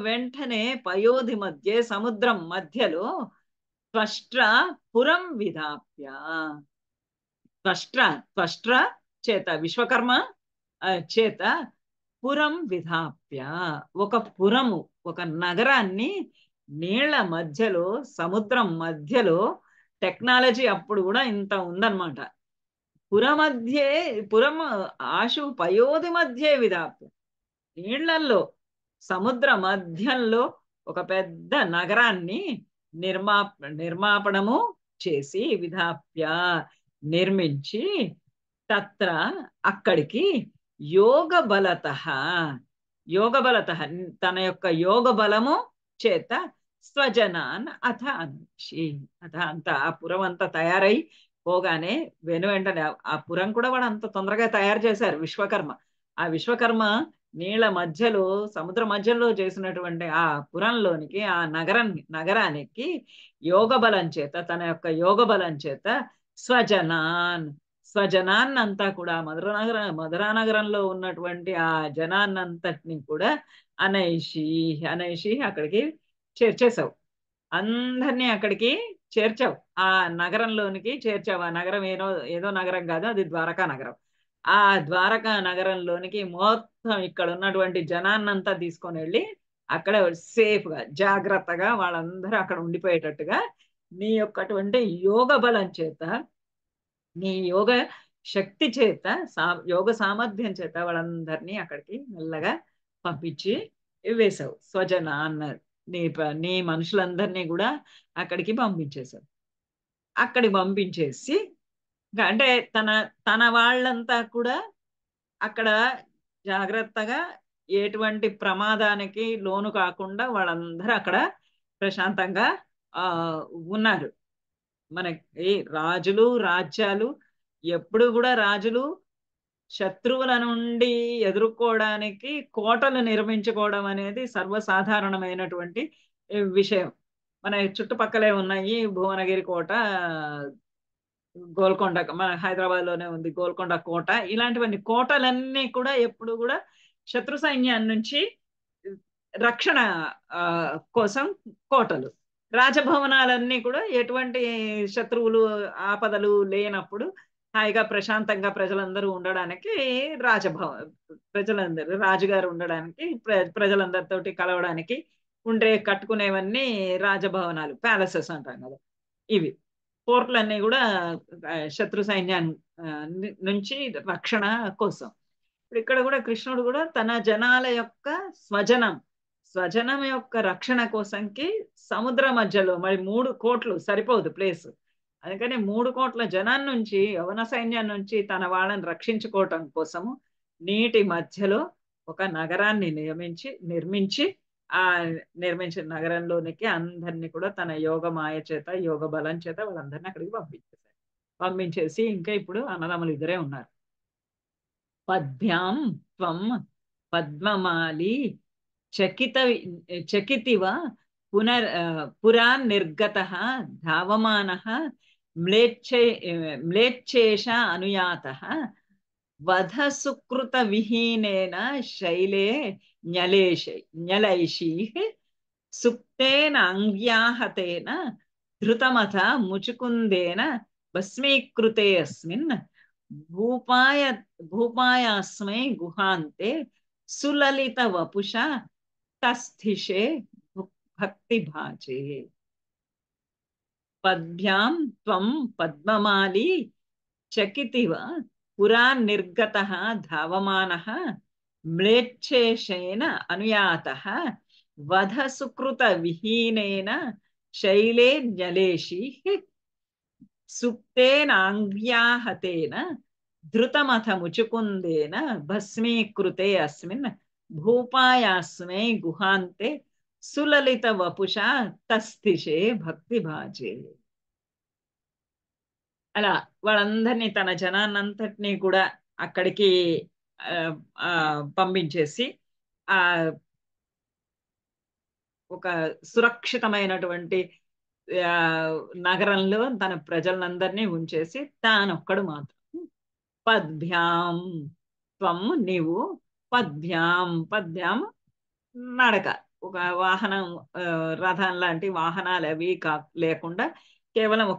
వెంటనే పయోధి మధ్య సముద్రం మధ్యలో స్పష్ట పురం విధాప్య, స్పష్ట చేత విశ్వకర్మ చేత పురం విధాప్య, ఒక పురము ఒక నగరాన్ని నీళ్ల మధ్యలో సముద్రం మధ్యలో, టెక్నాలజీ అప్పుడు కూడా ఇంత ఉందన్నమాట, పురం ఆశు పయోధి మధ్యే విధాప్య, నీళ్లల్లో సముద్ర మధ్యంలో ఒక పెద్ద నగరాన్ని నిర్మాపణము చేసి విధాప్య నిర్మించి తత్ర అక్కడికి యోగబలత తన యొక్క యోగ బలము చేత స్వజనాన్ అథ అంశి అంత ఆ పురం అంతా తయారై పోగానే వెంటనే ఆ పురం కూడా వాడు అంత తొందరగా తయారు చేశారు విశ్వకర్మ. ఆ విశ్వకర్మ నీళ్ల మధ్యలో సముద్ర మధ్యలో చేసినటువంటి ఆ పురంలోనికి ఆ నగరానికి యోగ బలం చేత తన యొక్క యోగ బలం చేత స్వజనాన్నంతా కూడా మధురా నగరంలో ఉన్నటువంటి ఆ జనాన్నంతటిని కూడా అనైషి అక్కడికి చేర్చేశావు. అందరినీ అక్కడికి చేర్చావు, ఆ నగరంలోనికి చేర్చావు. ఆ నగరం ఏదో నగరం కాదు, అది ద్వారకా నగరం. ఆ ద్వారకా నగరంలోనికి మొత్తం ఇక్కడ ఉన్నటువంటి జనాన్నంతా తీసుకొని వెళ్ళి అక్కడ సేఫ్ గా జాగ్రత్తగా వాళ్ళందరూ అక్కడ ఉండిపోయేటట్టుగా నీ యొక్కటువంటి యోగ బలం చేత, నీ యోగ శక్తి చేత, యోగ సామర్థ్యం చేత వాళ్ళందరినీ అక్కడికి మెల్లగా పంపించి వేశావు. స్వజన అన్నారు, నీ మనుషులందరినీ కూడా అక్కడికి పంపించేశావు. అక్కడికి పంపించేసి అంటే తన వాళ్ళంతా కూడా అక్కడ జాగ్రత్తగా ఎటువంటి ప్రమాదానికి లోను కాకుండా వాళ్ళందరూ అక్కడ ప్రశాంతంగా ఉన్నారు. మనకి రాజ్యాలు ఎప్పుడు కూడా రాజులు శత్రువుల నుండి ఎదుర్కోవడానికి కోటలు నిర్మించుకోవడం అనేది సర్వసాధారణమైనటువంటి విషయం. మన చుట్టుపక్కలే ఉన్నాయి, భువనగిరి కోట, గోల్కొండ మన హైదరాబాద్ లోనే ఉంది గోల్కొండ కోట. ఇలాంటివన్నీ కోటలన్నీ కూడా ఎప్పుడు కూడా శత్రు సైన్యాన్ని నుంచి రక్షణ ఆ, కోసం కోటలు. రాజభవనాలన్నీ కూడా ఎటువంటి శత్రువులు ఆపదలు లేనప్పుడు హాయిగా ప్రశాంతంగా ప్రజలందరూ ఉండడానికి ప్రజలందరూ రాజుగారు ఉండడానికి ప్రజలందరితోటి కలవడానికి కట్టుకునేవన్నీ రాజభవనాలు, ప్యాలెసెస్ అంటాం కదా ఇవి. ఫోర్ట్లన్నీ కూడా శత్రు సైన్యాన్ని నుంచి రక్షణ కోసం. ఇప్పుడు ఇక్కడ కూడా కృష్ణుడు కూడా తన జనాల యొక్క స్వజనం యొక్క రక్షణ కోసంకి సముద్ర మధ్యలో మరి 3 కోట్లు సరిపోదు ప్లేస్. అందుకని 3 కోట్ల జనాన్ని నుంచి యవన సైన్యం నుంచి తన వాళ్ళని రక్షించుకోవటం కోసము నీటి మధ్యలో ఒక నగరాన్ని నిర్మించి ఆ నిర్మించిన నగరంలోనికి అందరినీ కూడా తన యోగ మాయ చేత యోగ బలం చేత వాళ్ళందరినీ అక్కడికి పంపించేసి ఇంకా ఇప్పుడు అన్నదమ్ములు ఇద్దరే ఉన్నారు. పద్భ్యాం త్వం పద్మమాలి చకితివ పురా నిర్గత ధావమాన మ్లేచ్ఛేష అనుయాత వధ సుకృత విహీనేన శైలే న్యలైషీ సుప్తేన అంగ్యాహతేన ధృతమథ ముచుకుందేన భస్మీకృతే అస్మిన్ భూపాయాస్మై గుహాంతే సులలిత వపుష తస్థిషే భక్తి భాజే. పద్భ్యాం త్వం పద్మమాలి చకితివ పురా నిర్గత ధావమాన మ్లేచ్ఛేషేణ అనుయాత వధ సుకృత విహీనేన శైలే న్యలేషి సుప్తేనాంగ్యాహతేన ధృతమథ ముచుకుందేన భస్మీకృతే అస్మిన్ భూపాయాస్మై గుహాంతే సులలిత వపుష తస్థిషే భక్తి భాజే. అలా వాళ్ళందరినీ తన జనాన్నంతటినీ కూడా అక్కడికి పంపించేసి ఆ ఒక సురక్షితమైనటువంటి నగరంలో తన ప్రజలందరినీ ఉంచేసి తానొక్కడు మాత్రం పద్భ్యాం త్వం నీవు పద్భ్యాం నడక ఒక వాహనం రథం లాంటి వాహనాలు అవి లేకుండా కేవలం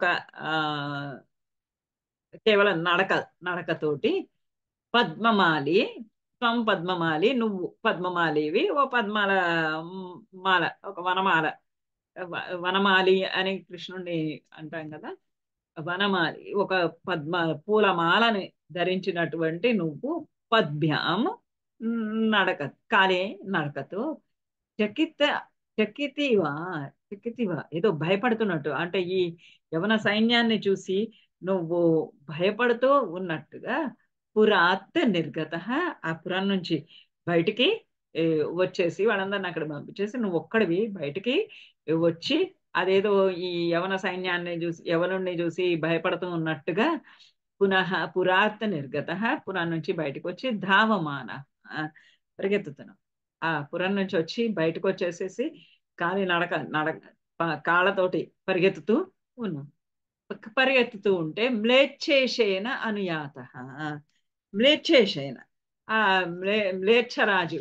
కేవలం నడకతోటి పద్మమాలి త్వం పద్మమాలి నువ్వు పద్మమాలివి ఓ పద్మాల మాల ఒక వనమాలి అని కృష్ణుడిని అంటాం కదా. వనమాలి ఒక పూలమాలని ధరించినటువంటి నువ్వు పద్భ్యాం నడకతో చకితివా ఏదో భయపడుతున్నట్టు అంటే ఈ యవన సైన్యాన్ని చూసి నువ్వు భయపడుతూ ఉన్నట్టుగా పురాత్ నిర్గత ఆ పురం నుంచి బయటికి వచ్చేసి వాళ్ళందరిని అక్కడ పంపించేసి నువ్వు ఒక్కడివి బయటికి వచ్చి అదేదో ఈ యవన సైన్యాన్ని యవనుణ్ణి చూసి భయపడుతూ ఉన్నట్టుగా పురాత్ నిర్గత పురం నుంచి బయటకు వచ్చి ధావమాన పరిగెత్తుతున్నాం. ఆ పురం నుంచి వచ్చి బయటకు వచ్చేసేసి కాళ్ళతోటి పరిగెత్తుతూ ఉన్నాం. పరిగెత్తుతూ ఉంటే మ్లేచ్ఛేషేన అనుయాత మ్లేచ్ఛేషేన ఆ మ్లేచ్ఛరాజు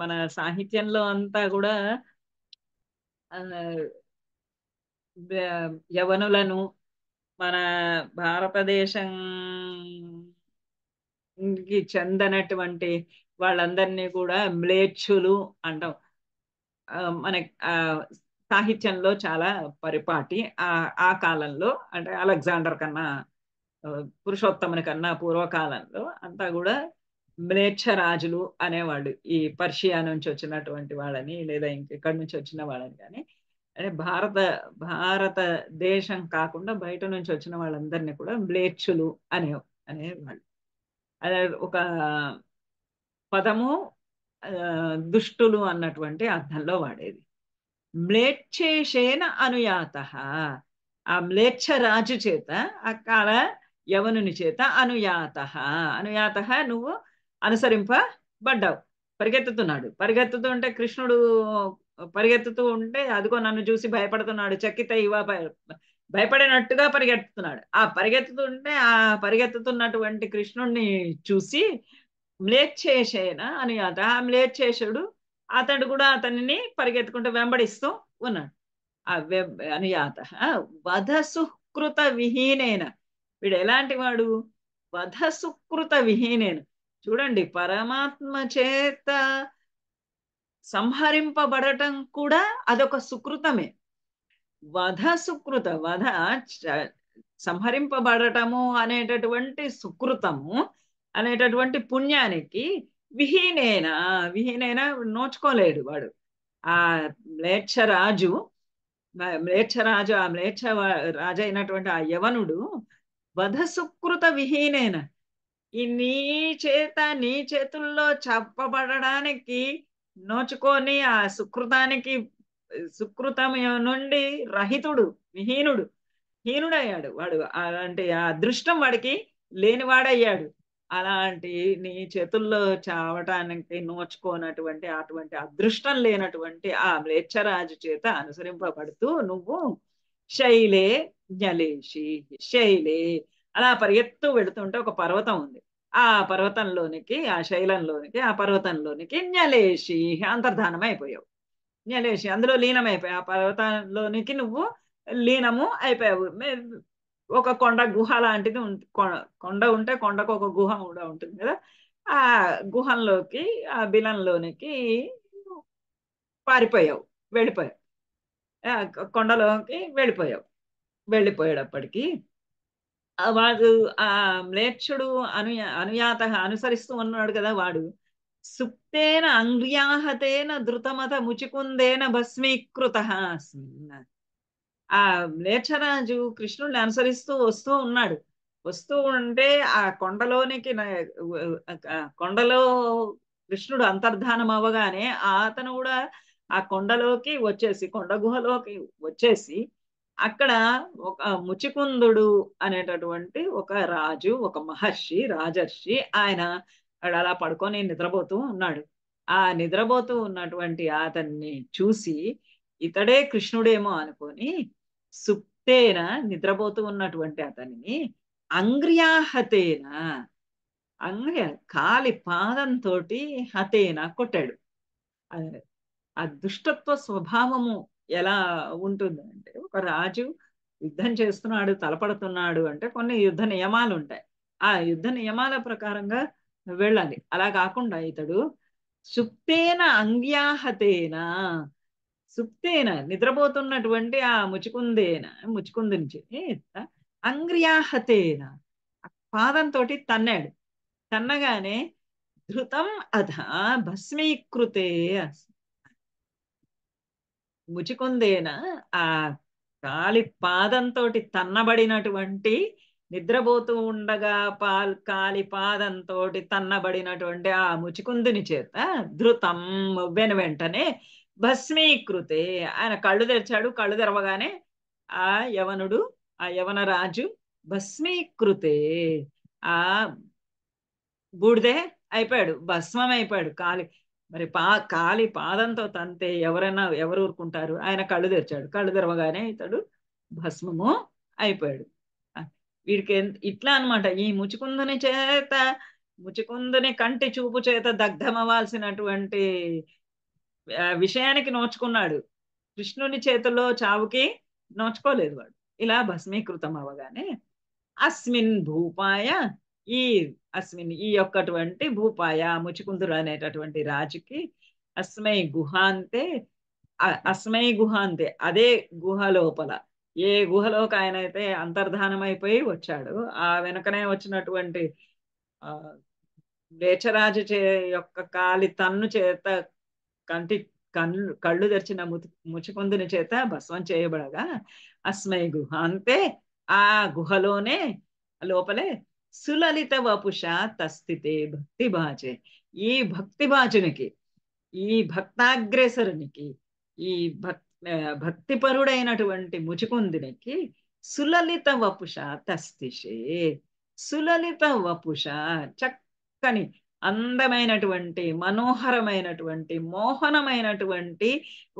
మన సాహిత్యంలో అంతా కూడా యవనులను మన భారతదేశంకి చెందనటువంటి వాళ్ళందరినీ కూడా మ్లేచ్ఛులు అంటాం. మన సాహిత్యంలో చాలా పరిపాటి ఆ కాలంలో అంటే అలెగ్జాండర్ కన్నా పురుషోత్తముని కన్నా పూర్వకాలంలో అంతా కూడా మ్లేచ్ఛ రాజులు అనేవాళ్ళు. ఈ పర్షియా నుంచి వచ్చినటువంటి వాళ్ళని లేదా ఇంకెక్కడి నుంచి వచ్చిన వాళ్ళని కానీ అంటే భారతదేశం కాకుండా బయట నుంచి వచ్చిన వాళ్ళందరినీ కూడా మ్లేచ్ఛులు అనేవాళ్ళు. అదే ఒక పదము దుష్టులు అన్నటువంటి అర్థంలో వాడేది. మ్లేచ్ఛేషేన అనుయాత ఆ మ్లేచ్ఛ రాజు చేత అకాల యవనుని చేత అనుయాత నువ్వు అనుసరింపబడ్డావు. పరిగెత్తుతూ ఉంటే కృష్ణుడు పరిగెత్తుతూ ఉంటే అదిగో నన్ను చూసి భయపడుతున్నాడు చకిత ఇవ భయపడినట్టుగా పరిగెత్తుతున్నాడు. ఆ పరిగెత్తుతుంటే ఆ పరిగెత్తుతున్నటువంటి కృష్ణుణ్ణి చూసి మ్లేచ్ఛేషేన అనుయాత, ఆ మ్లేచ్ఛేషుడు అతడు కూడా అతనిని పరిగెత్తుకుంటూ వెంబడిస్తూ ఉన్నాడు. ఆ అనుయాత వధ సుకృత విహీనేన, వీడు ఎలాంటి వాడు? వధ సుకృత విహీనేన. చూడండి, పరమాత్మ చేత సంహరింపబడటం కూడా అదొక సుకృతమే. వధ సుకృత, వధ సంహరింపబడటము అనేటటువంటి సుకృతము అనేటటువంటి పుణ్యానికి విహీనేన, విహీనైన నోచుకోలేడు వాడు. ఆ మ్లేచ్ఛరాజు, మ్లేచ్ఛరాజు, ఆ మ్లేచ్ఛ రాజు అయినటువంటి ఆ యవనుడు వధ సుకృత విహీనేన, ఈ నీ చేతుల్లో చెప్పబడడానికి నోచుకొని ఆ సుకృతానికి, సుకృతం నుండి రహితుడు, విహీనుడు, హీనుడయ్యాడు వాడు. అలాంటి ఆ అదృష్టం వాడికి లేనివాడయ్యాడు. అలాంటి నీ చేతుల్లో చావటానికి నోచుకోనటువంటి అటువంటి అదృష్టం లేనటువంటి ఆ మ్లేచ్ఛరాజు చేత అనుసరింపబడుతూ నువ్వు శైలే జ్ఞలేషి, శైలే అలా పరిగెత్తు వెళుతుంటే ఒక పర్వతం ఉంది. ఆ పర్వతంలోనికి, ఆ శైలంలోనికి, ఆ పర్వతంలోనికి జ్ఞలేషి అంతర్ధానం అయిపోయావు. జ్ఞలేషి అందులో లీనమైపోయావు. ఆ పర్వతంలోనికి నువ్వు లీనము అయిపోయావు. ఒక కొండ గుహ లాంటిది కొండ ఉంటే కొండకు ఒక గుహ కూడా ఉంటుంది కదా, ఆ గుహంలోకి, ఆ బిలంలోనికి పారిపోయావు, వెళ్ళిపోయావు. కొండలోకి వెళ్ళిపోయావు. వెళ్ళిపోయేటప్పటికి వాడు ఆ మ్లేచ్ఛుడు అనుయాత అనుసరిస్తూ ఉన్నాడు కదా, వాడు సుప్తేన అంగ్ర్యాహతేన ధృతమత ముచికుందేన భస్మీకృత అస్మిన్. ఆ మ్లేచ్ఛరాజు కృష్ణుడిని అనుసరిస్తూ వస్తూ ఉన్నాడు. వస్తూ ఉంటే ఆ కొండలోనికి కొండలో కృష్ణుడు అంతర్ధానం అవ్వగానే అతను కూడా ఆ కొండలోకి వచ్చేసి, కొండ గుహలోకి వచ్చేసి, అక్కడ ఒక ముచికుందుడు అనేటటువంటి ఒక రాజు, ఒక మహర్షి, రాజర్షి, ఆయన అలా పడుకొని నిద్రపోతూ ఉన్నాడు. ఆ నిద్రపోతూ ఉన్నటువంటి అతన్ని చూసి ఇతడే కృష్ణుడేమో అనుకొని సుప్తేన, నిద్రపోతూ ఉన్నటువంటి అతనిని అంగ్ర్యాహతేన, అంగ్ర్య కాలి పాదంతో హతేన కొట్టాడు. ఆ దుష్టత్వ స్వభావము ఎలా ఉంటుంది అంటే, ఒక రాజు యుద్ధం చేస్తున్నాడు, తలపడుతున్నాడు అంటే కొన్ని యుద్ధ నియమాలు ఉంటాయి. ఆ యుద్ధ నియమాల ప్రకారంగా వెళ్ళాలి. అలా కాకుండా ఇతడు సుప్తేన అంగ్యాహతేన, సుప్తేన నిద్రపోతున్నటువంటి ఆ ముచుకుందుని చేత అంగ్ర్యాహతేన పాదంతో తన్నాడు. తన్నగానే ధృతం అధ భస్మీకృతే ముచికుందేన, ఆ కాలి పాదంతో తన్నబడినటువంటి, నిద్రపోతూ ఉండగా కాలి పాదంతో తన్నబడినటువంటి ఆ ముచికుందుని చేత ధృతం వెంటనే భస్మీకృతే, ఆయన కళ్ళు తెరిచాడు. కళ్ళు తెరవగానే ఆ యవనుడు, ఆ యవన రాజు భస్మీకృతే, ఆ బూడిదే అయిపోయాడు, భస్మం అయిపోయాడు. మరి కాలి పాదంతో తంతే ఎవరు ఊరుకుంటారు? ఆయన కళ్ళు తెరిచాడు. కళ్ళు తెరవగానే ఇతడు భస్మము అయిపోయాడు. వీడికి ఇట్లా అనమాట, ఈ ముచుకుందుని కంటి చూపు చేత దగ్ధమవ్వాల్సినటువంటి విషయానికి నోచుకున్నాడు. కృష్ణుని చేతిలో చావుకి నోచుకోలేదు వాడు. ఇలా భస్మీకృతం అవ్వగానే అస్మిన్ భూపాయ, ఈ ఈ యొక్కటువంటి భూపాయ ముచికుందుడు అనేటటువంటి రాజుకి అస్మై గుహాంతే, అస్మై గుహాంతే అదే గుహ లోపల, ఏ గుహలోకి ఆయన అయితే అంతర్ధానం అయిపోయి వచ్చాడు, ఆ వెనకనే వచ్చినటువంటి ఆ వేచరాజు యొక్క కాలి తన్ను చేత కంటి కళ్ళు తెరిచిన ముచికుందుని చేత భస్వం చేయబడగా అస్మై గుహ అంతే, ఆ గుహలోనే లోపలే సులలిత వపుష తస్థితే భక్తి బాజే, ఈ భక్తి బాజునికి, ఈ భక్తాగ్రేసరునికి, ఈ భక్తిపరుడైనటువంటి ముచికుందునికి సులలిత వపుష తస్థిషే, సులలిత వపుష చక్కని అందమైనటువంటి, మనోహరమైనటువంటి, మోహనమైనటువంటి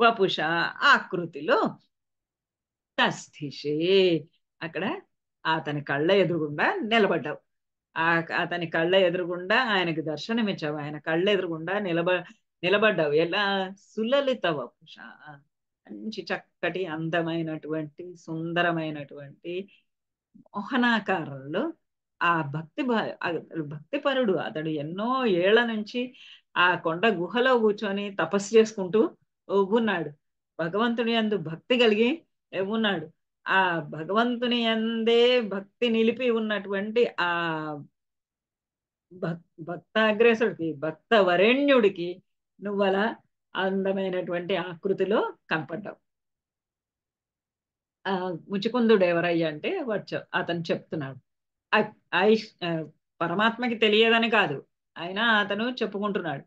వపుష ఆకృతిలో తస్థిషే, అక్కడ అతని కళ్ళ ఎదురుగుండా నిలబడ్డావు. అతని కళ్ళ ఎదురుగుండా ఆయనకి దర్శనమిచ్చావు. ఆయన కళ్ళ ఎదురుగుండా నిలబడ్డావు. ఎలా? సులలిత వపుష, మంచి చక్కటి అందమైనటువంటి సుందరమైనటువంటి మోహనాకారంలో ఆ భక్తిపరుడు అతడు ఎన్నో ఏళ్ల నుంచి ఆ కొండ గుహలో కూర్చొని తపస్సు చేసుకుంటూ ఉన్నాడు. భగవంతుని యందు భక్తి కలిగి ఉన్నాడు. ఆ భగవంతుని యందే భక్తి నిలిపి ఉన్నటువంటి ఆ భక్తాగ్రేసుడికి, భక్త వరేణ్యుడికి నువ్వలా అందమైనటువంటి ఆకృతిలో కనపడ్డావు. ముచుకుందుడు ఎవరయ్యా అంటే అతను చెప్తున్నాడు. పరమాత్మకి తెలియదని కాదు, అయినా అతను చెప్పుకుంటున్నాడు.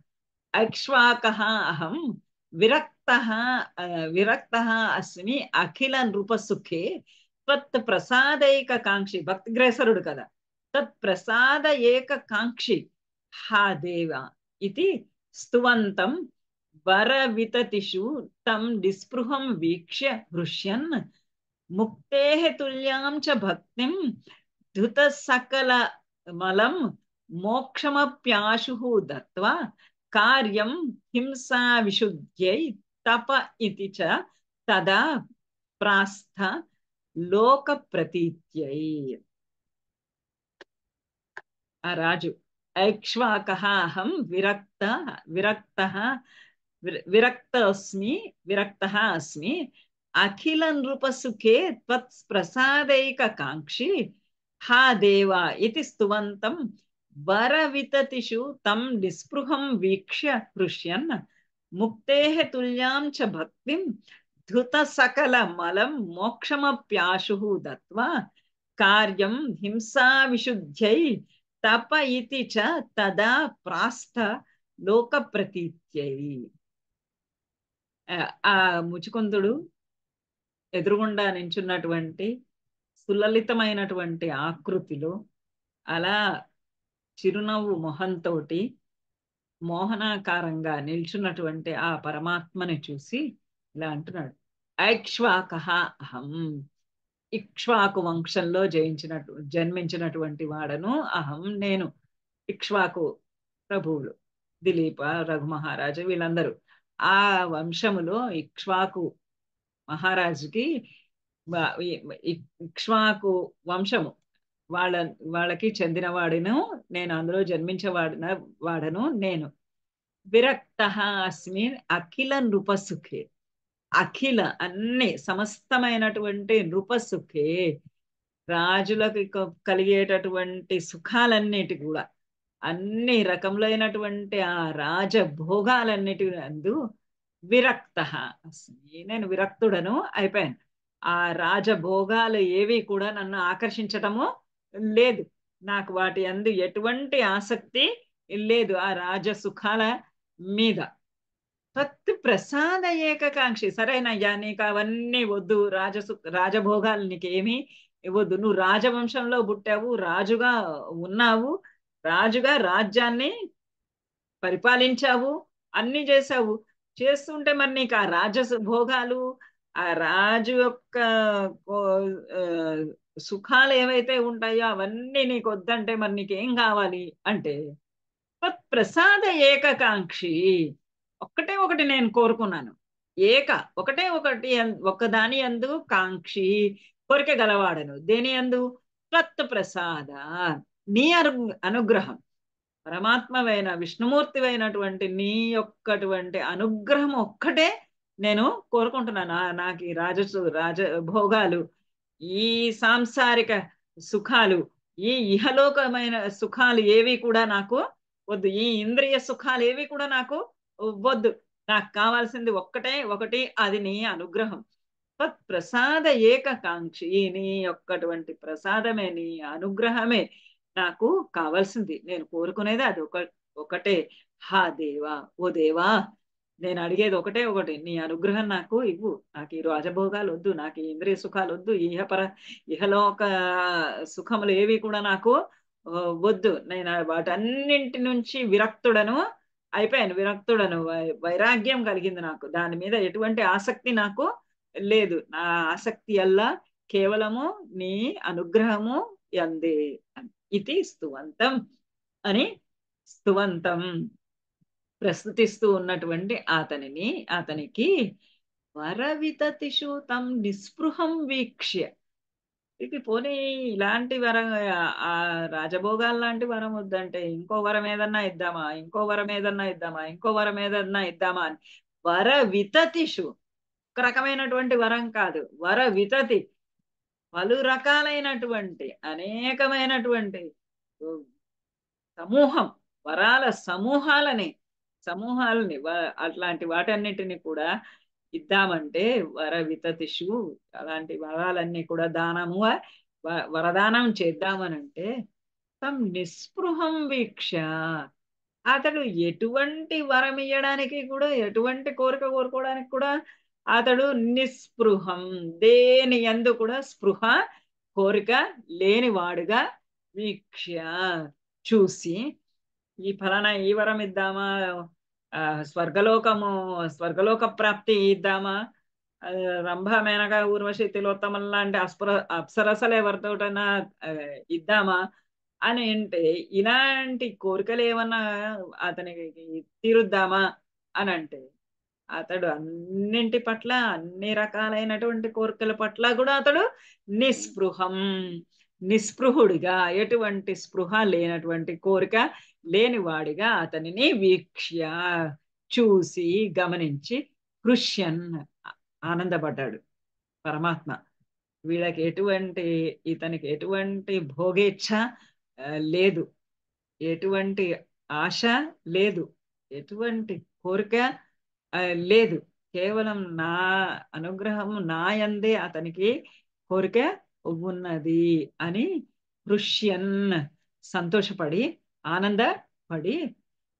ఐక్ష్వాకః అహం విరక్తః విరక్తః అస్మి అఖిల నృపసుఖే త్వత్ ప్రసాదైక కాంక్షి. భక్తిగ్రేసరుడు కదా, తత్ ప్రసాద ఏక కాంక్షి హా దేవ ఇది స్తువంతం వరవితతిషు తం నిస్పృహం వీక్ష్య హృష్యన్ ముక్తేః తుల్యాం చ భక్తిం ధృత సకల మలం మోక్షమప్యాశుః దత్వా కార్యం హింసా విశుద్ధ్యై తప ఇతి చ తదా ప్రాస్థ లోక ప్రతీత్యై. ఆ రాజు ఐక్ష్వాకః అహం విరక్తః అస్మి అఖిల నృపసుఖే త్వత్ ప్రసాదైక కాంక్షి హా దేవా ఇతి స్తువంతం వరవితతిషు తం నిస్పృహం వీక్ష్య హృష్యన్ ముక్తేః తుల్యాం చ భక్తిం ధృత సకల మలం మోక్షమప్యాశుః దత్వా కార్యం హింసా విశుద్ధ్యై తప ఇతి చ తదా ప్రాస్థ లోక ప్రతీత్యై. ఆ ముచుకుందుడు ఎదురుగుండా నించున్నటువంటి సులలితమైనటువంటి ఆకృతిలో అలా చిరునవ్వు మొహంతో మోహనాకారంగా నిల్చున్నటువంటి ఆ పరమాత్మని చూసి ఇలా అంటున్నాడు. ఐక్ష్వాకః అహం, ఇక్ష్వాకు వంశంలో జన్మించినటువంటి వాడను అహం, నేను. ఇక్ష్వాకు ప్రభువులు దిలీప, రఘు మహారాజు వీళ్ళందరూ ఆ వంశములో ఇక్ష్వాకు మహారాజుకి ఇక్ష్వాకు వంశము వాళ్ళకి చెందినవాడును నేను, అందులో వాడను నేను. విరక్తః అస్మి అఖిల నృపసుఖే, అఖిల అన్ని సమస్తమైనటువంటి నృపసుఖే, రాజులకు కలిగేటటువంటి సుఖాలన్నిటి కూడా అన్ని రకములైనటువంటి ఆ రాజభోగాలన్నిటి అందు విరక్తః అస్మి, నేను విరక్తుడను అయిపోయాను. ఆ రాజభోగాలు ఏవి కూడా నన్ను ఆకర్షించటము లేదు, నాకు వాటి అందు ఎటువంటి ఆసక్తి లేదు ఆ రాజసుఖాల మీద. తత్ ప్రసాద ఏకకాంక్షి, సరేనయ్యా నీకు అవన్నీ వద్దు, రాజభోగాలు నీకేమీ వద్దు, నువ్వు రాజవంశంలో పుట్టావు, రాజుగా ఉన్నావు, రాజుగా రాజ్యాన్ని పరిపాలించావు, అన్ని చేసావు, చేస్తుంటే మరి నీకు ఆ రాజభోగాలు, ఆ రాజు యొక్క సుఖాలు ఏవైతే ఉంటాయో అవన్నీ నీకు వద్దంటే మరి నీకేం కావాలి అంటే ప్రసాద ఏకకాంక్షి, ఒక్కటే ఒకటి నేను కోరుకున్నాను. ఒకటే ఒకటి, ఒక్కదాని యందు కాంక్షి, కోరిక గలవాడను. దేని యందు? త్వత్ ప్రసాద, నీ అనుగ్రహం, పరమాత్మవైన విష్ణుమూర్తివైనటువంటి నీ యొక్కటువంటి అనుగ్రహం ఒక్కటే నేను కోరుకుంటున్నాను. నాకు ఈ రాజభోగాలు, ఈ సాంసారిక సుఖాలు, ఈ ఇహలోకమైన సుఖాలు ఏవి కూడా నాకు వద్దు, ఈ ఇంద్రియ సుఖాలు ఏవి కూడా నాకు వద్దు, నాకు కావాల్సింది ఒక్కటే ఒకటి, అది నీ అనుగ్రహం. ప్రసాద ఏకకాంక్షి, నీ యొక్కటువంటి ప్రసాదమే, నీ అనుగ్రహమే నాకు కావాల్సింది, నేను కోరుకునేది అది ఒకటే. హా దేవా, ఓ దేవా, నేను అడిగేది ఒకటే ఒకటి, నీ అనుగ్రహం నాకు ఇవ్వు, నాకు ఈ రాజభోగాలు వద్దు, నాకు ఈ ఇంద్రియ సుఖాలు వద్దు, ఇహలోక సుఖములు ఏవి కూడా నాకు వద్దు, నేను వాటన్నింటి నుంచి విరక్తుడను అయిపోయాను, వైరాగ్యం కలిగింది నాకు, దాని మీద ఎటువంటి ఆసక్తి నాకు లేదు. నా ఆసక్తి అల్లా కేవలము నీ అనుగ్రహము యందే ఇది స్తువంతం అని స్తువంతం ప్రస్తుతిస్తూ ఉన్నటువంటి అతనికి వరవితతిషు తం నిస్పృహం వీక్ష్య, ఇది పోనీ ఇలాంటి వరం, ఆ రాజభోగాలు లాంటి వరం వద్దంటే ఇంకో వరం ఏదన్నా ఇద్దామా, ఇంకో వరం ఏదన్నా ఇద్దామా, ఇంకో వరం ఏదన్నా ఇద్దామా అని వర వితతిషు, ఒక రకమైనటువంటి వరం కాదు, వర వితతి, పలు రకాలైనటువంటి అనేకమైనటువంటి సమూహం, వరాల సమూహాలని అట్లాంటి వాటన్నిటిని కూడా ఇద్దామంటే వర వితతిషు, అలాంటి వరాలన్నీ కూడా వరదానం చేద్దామనంటే తం నిస్పృహం వీక్ష, అతడు ఎటువంటి వరం ఇయ్యడానికి కూడా, ఎటువంటి కోరిక కోరుకోవడానికి కూడా అతడు నిస్పృహం, దేని యందు కూడా స్పృహ కోరిక లేనివాడుగా వీక్ష చూసి, ఈ ఫలానా ఈ వరం ఇద్దామా, ఆ స్వర్గలోక ప్రాప్తి ఇద్దామా, ఆ, రంభ మేనక ఊర్వశి తిలోత్తమం లాంటి అప్సరసలు ఎవరితోటైనా ఇద్దామా అని అంటే, ఇలాంటి కోరికలు ఏమన్నా అతనికి తీరుద్దామా అని అంటే, అతడు అన్నింటి పట్ల, అన్ని రకాలైనటువంటి కోరికల పట్ల కూడా అతడు నిస్పృహం, నిస్పృహుడిగా, ఎటువంటి స్పృహ లేనటువంటి, కోరిక లేనివాడిగా అతనిని వీక్ష్య చూసి గమనించి హృష్యన్ ఆనందపడ్డాడు పరమాత్మ. ఇతనికి ఎటువంటి భోగేచ్ఛ లేదు, ఎటువంటి ఆశ లేదు, ఎటువంటి కోరిక లేదు, కేవలం నా అనుగ్రహము నా యందే అతనికి కోరిక ఉన్నది అని హృష్యన్ సంతోషపడి, ఆనందపడి,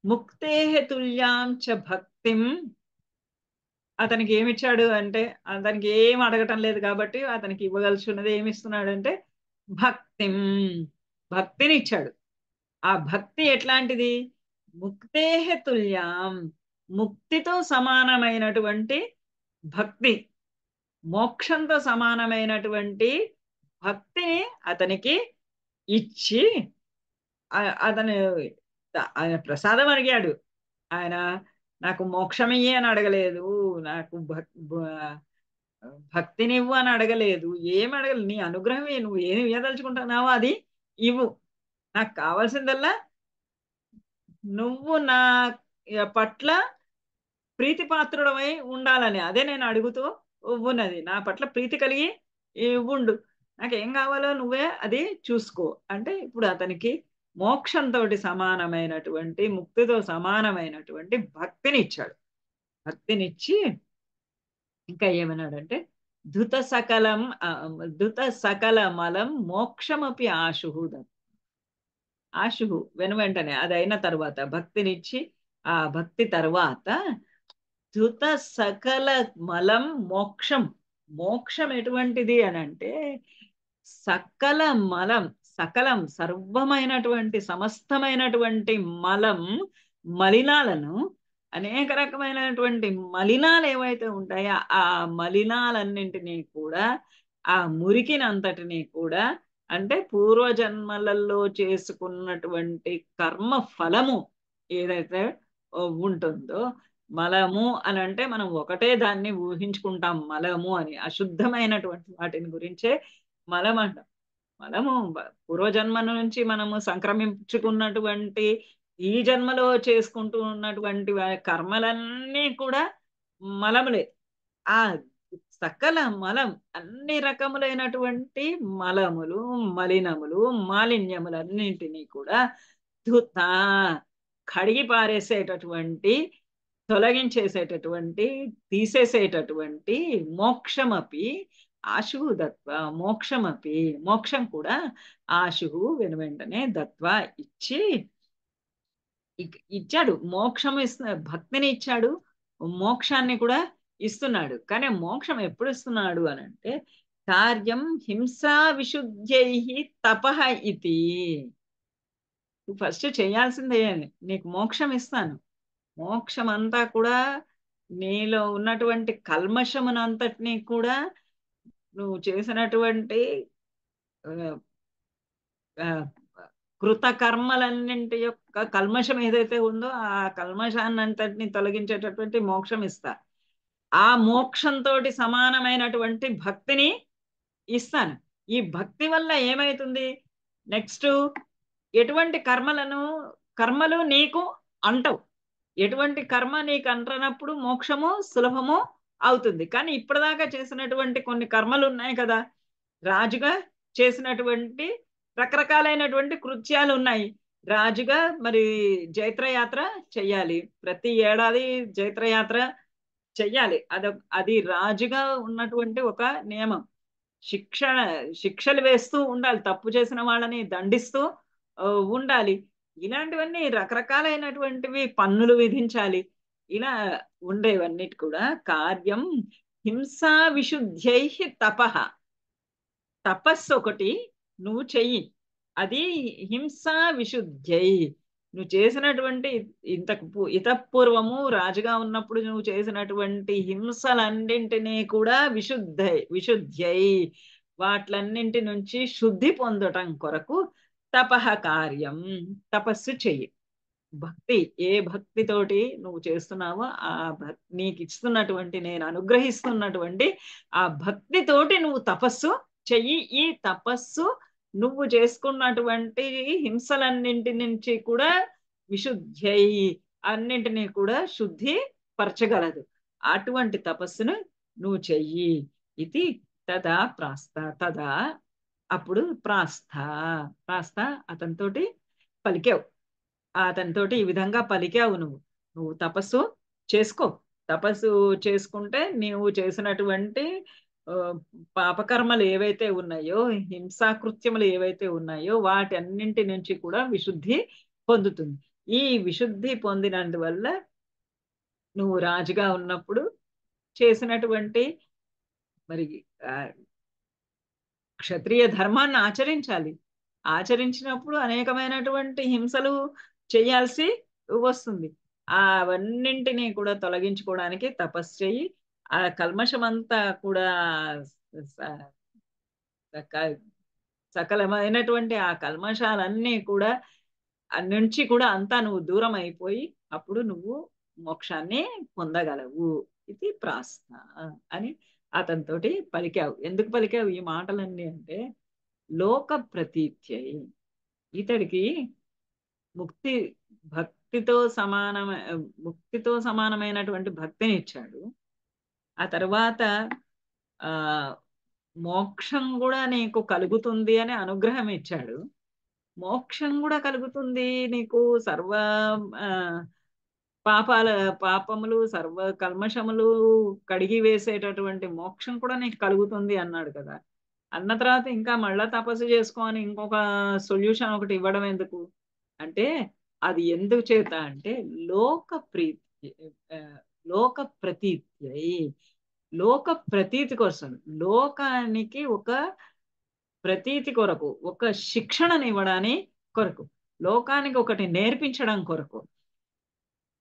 ముక్తే తుల్యాం చ భక్తిం, అతనికి ఏమిచ్చాడు అంటే, అతనికి ఏం అడగటం లేదు కాబట్టి అతనికి ఇవ్వగలిసి ఉన్నది ఏమిస్తున్నాడంటే భక్తిం, భక్తిని ఇచ్చాడు. ఆ భక్తి ఎట్లాంటిది, ముక్తే తుల్యాం, ముక్తితో సమానమైనటువంటి భక్తి, మోక్షంతో సమానమైనటువంటి భక్తిని అతనికి ఇచ్చి, అతను ఆయన ప్రసాదం అడిగాడు. ఆయన నాకు మోక్షమయ్యే అని అడగలేదు, నాకు భక్తినివ్వు అని అడగలేదు, ఏమి అడగలేదు, నీ అనుగ్రహమే, నువ్వు ఏమి ఇవ్వదలుచుకుంటున్నావో అది ఇవ్వు, నాకు కావాల్సిందల్లా నువ్వు నా పట్ల ప్రీతిపాత్రుడమై ఉండాలని, అదే నేను అడుగుతూ ఉన్నది, నా పట్ల ప్రీతి కలిగి ఉండు, నాకేం కావాలో నువ్వే అది చూసుకో అంటే, ఇప్పుడు అతనికి మోక్షంతో సమానమైనటువంటి, ముక్తితో సమానమైనటువంటి భక్తిని ఇచ్చాడు. భక్తినిచ్చి ఇంకా ఏమన్నాడంటే ధృత సకల మలం మోక్షమపి ఆశు వెంటనే అది అయిన తర్వాత భక్తినిచ్చి, ఆ భక్తి తర్వాత ధృత సకల మలం మోక్షం ఎటువంటిది అని అంటే, సకల మలం, సకలం సర్వమైనటువంటి సమస్తమైనటువంటి మలినాలను, అనేక రకమైనటువంటి మలినాలు ఏవైతే ఉంటాయో ఆ మలినాలన్నింటినీ కూడా, ఆ మురికినంతటినీ కూడా, అంటే పూర్వజన్మలలో చేసుకున్నటువంటి కర్మ ఫలము ఏదైతే ఉంటుందో, మలము అని అంటే మనం ఒకటే దాన్ని ఊహించుకుంటాం మలము అని, అశుద్ధమైనటువంటి వాటిని గురించే మలం అంటాం. మనము పూర్వజన్మ నుంచి మనము సంక్రమించుకున్నటువంటి ఈ జన్మలో చేసుకుంటూ ఉన్నటువంటి కర్మలన్నీ కూడా మలములే. ఆ సకల మలం, అన్ని రకములైనటువంటి మలములు, మలినములు, మాలిన్యములన్నింటినీ కూడా ధుత కడిగి పారేసేటటువంటి, తొలగించేసేటటువంటి, తీసేసేటటువంటి మోక్షమపి ఆశువు దత్వ, మోక్షం కూడా ఆశువు వెంటనే దత్వ ఇచ్చి, ఇచ్చాడు. మోక్షం భక్తిని ఇచ్చాడు, మోక్షాన్ని కూడా ఇస్తున్నాడు. కానీ మోక్షం ఎప్పుడు ఇస్తున్నాడు అని అంటే, కార్యం హింసా విశుద్ధ్యై తపః ఇది, ఫస్ట్ చేయాల్సిందే, నీకు మోక్షం ఇస్తాను, మోక్షం అంతా కూడా నీలో ఉన్నటువంటి కల్మషమునంతటినీ కూడా నువ్వు చేసినటువంటి ఆ, ఆ, కృత కర్మలన్నింటి యొక్క కల్మషం ఏదైతే ఉందో ఆ కల్మషాన్నంతటిని తొలగించేటటువంటి మోక్షం ఇస్తా. ఆ మోక్షంతో సమానమైనటువంటి భక్తిని ఇస్తాను. ఈ భక్తి వల్ల ఏమైతుంది? నెక్స్ట్ ఎటువంటి కర్మలు నీకు అంటవు. ఎటువంటి కర్మ నీకు అంటనప్పుడు మోక్షము సులభము అవుతుంది. కానీ ఇప్పటిదాకా చేసినటువంటి కొన్ని కర్మలు ఉన్నాయి కదా, రాజుగా చేసినటువంటి రకరకాలైనటువంటి కృత్యాలు ఉన్నాయి. రాజుగా మరి జైత్రయాత్ర చెయ్యాలి, ప్రతి ఏడాది జైత్రయాత్ర చెయ్యాలి. అది రాజుగా ఉన్నటువంటి ఒక నియమం. శిక్షలు వేస్తూ ఉండాలి, తప్పు చేసిన వాళ్ళని దండిస్తూ ఆ, ఉండాలి. ఇలాంటివన్నీ రకరకాలైనటువంటివి, పన్నులు విధించాలి. ఇలా ఉండేవన్నిటి కూడా కార్యం హింసా విశుద్ధ్యై తపః. తపస్సు ఒకటి నువ్వు చెయ్యి, అది హింసా విశుద్ధ్యై. నువ్వు చేసినటువంటి ఇతపూర్వము రాజుగా ఉన్నప్పుడు నువ్వు చేసినటువంటి హింసలన్నింటినీ కూడా విశుద్ధ్యై, వాట్లన్నింటి నుంచి శుద్ధి పొందటం కొరకు తపః కార్యం, తపస్సు చెయ్యి. భక్తి ఏ భక్తితోటి నువ్వు చేస్తున్నావో ఆ నీకు ఇస్తున్నటువంటి, నేను అనుగ్రహిస్తున్నటువంటి ఆ భక్తితోటి నువ్వు తపస్సు చెయ్యి. ఈ తపస్సు నువ్వు చేసుకున్నటువంటి హింసలన్నింటి నుంచి కూడా విశుద్ధ్యై, అన్నింటినీ కూడా శుద్ధి పరచగలదు. అటువంటి తపస్సును నువ్వు చెయ్యి. ఇది తదా ప్రాస్థ. తదా అప్పుడు ప్రాస్థ అతనితోటి పలికావు. అతనితోటి ఈ విధంగా పలికావు. నువ్వు తపస్సు చేసుకో. తపస్సు చేసుకుంటే నీవు చేసినటువంటి పాపకర్మలు ఏవైతే ఉన్నాయో, హింసాకృత్యములు ఏవైతే ఉన్నాయో, వాటి అన్నింటి నుంచి కూడా విశుద్ధి పొందుతుంది. ఈ విశుద్ధి పొందినందువల్ల నువ్వు రాజుగా ఉన్నప్పుడు చేసినటువంటి మరి క్షత్రియ ధర్మాన్ని ఆచరించాలి. ఆచరించినప్పుడు అనేకమైనటువంటి హింసలు చేయాల్సి వస్తుంది. అవన్నింటినీ కూడా తొలగించుకోవడానికి తపస్సు చెయ్యి. ఆ కల్మషమంతా కూడా సకలమైనటువంటి ఆ కల్మషాలన్నీ కూడా నుంచి కూడా అంతా నువ్వు దూరం అయిపోయి అప్పుడు నువ్వు మోక్షాన్ని పొందగలవు. ఇది ప్రాస్థ అని అతనితోటి పలికావు. ఎందుకు పలికావు ఈ మాటలన్నీ అంటే, లోక ప్రతీత్యై. ఇతడికి ముక్తి ముక్తితో సమానమైనటువంటి భక్తిని ఇచ్చాడు. ఆ తర్వాత ఆ మోక్షం కూడా నీకు కలుగుతుంది అని అనుగ్రహం ఇచ్చాడు. మోక్షం కూడా కలుగుతుంది నీకు, సర్వ పాపములు సర్వ కల్మషములు కడిగి వేసేటటువంటి మోక్షం కూడా నీకు కలుగుతుంది అన్నాడు కదా. అన్న తర్వాత ఇంకా మళ్ళా తపస్సు చేసుకొని ఇంకొక సొల్యూషన్ ఒకటి ఇవ్వడం ఎందుకు అంటే, అది ఎందుకు చేత అంటే లోక ప్రతీత్యై, లోక ప్రతీతి కోసం, లోకానికి ఒక ప్రతీతి కొరకు, ఒక శిక్షణనివ్వడాని కొరకు, లోకానికి ఒకటి నేర్పించడం కొరకు.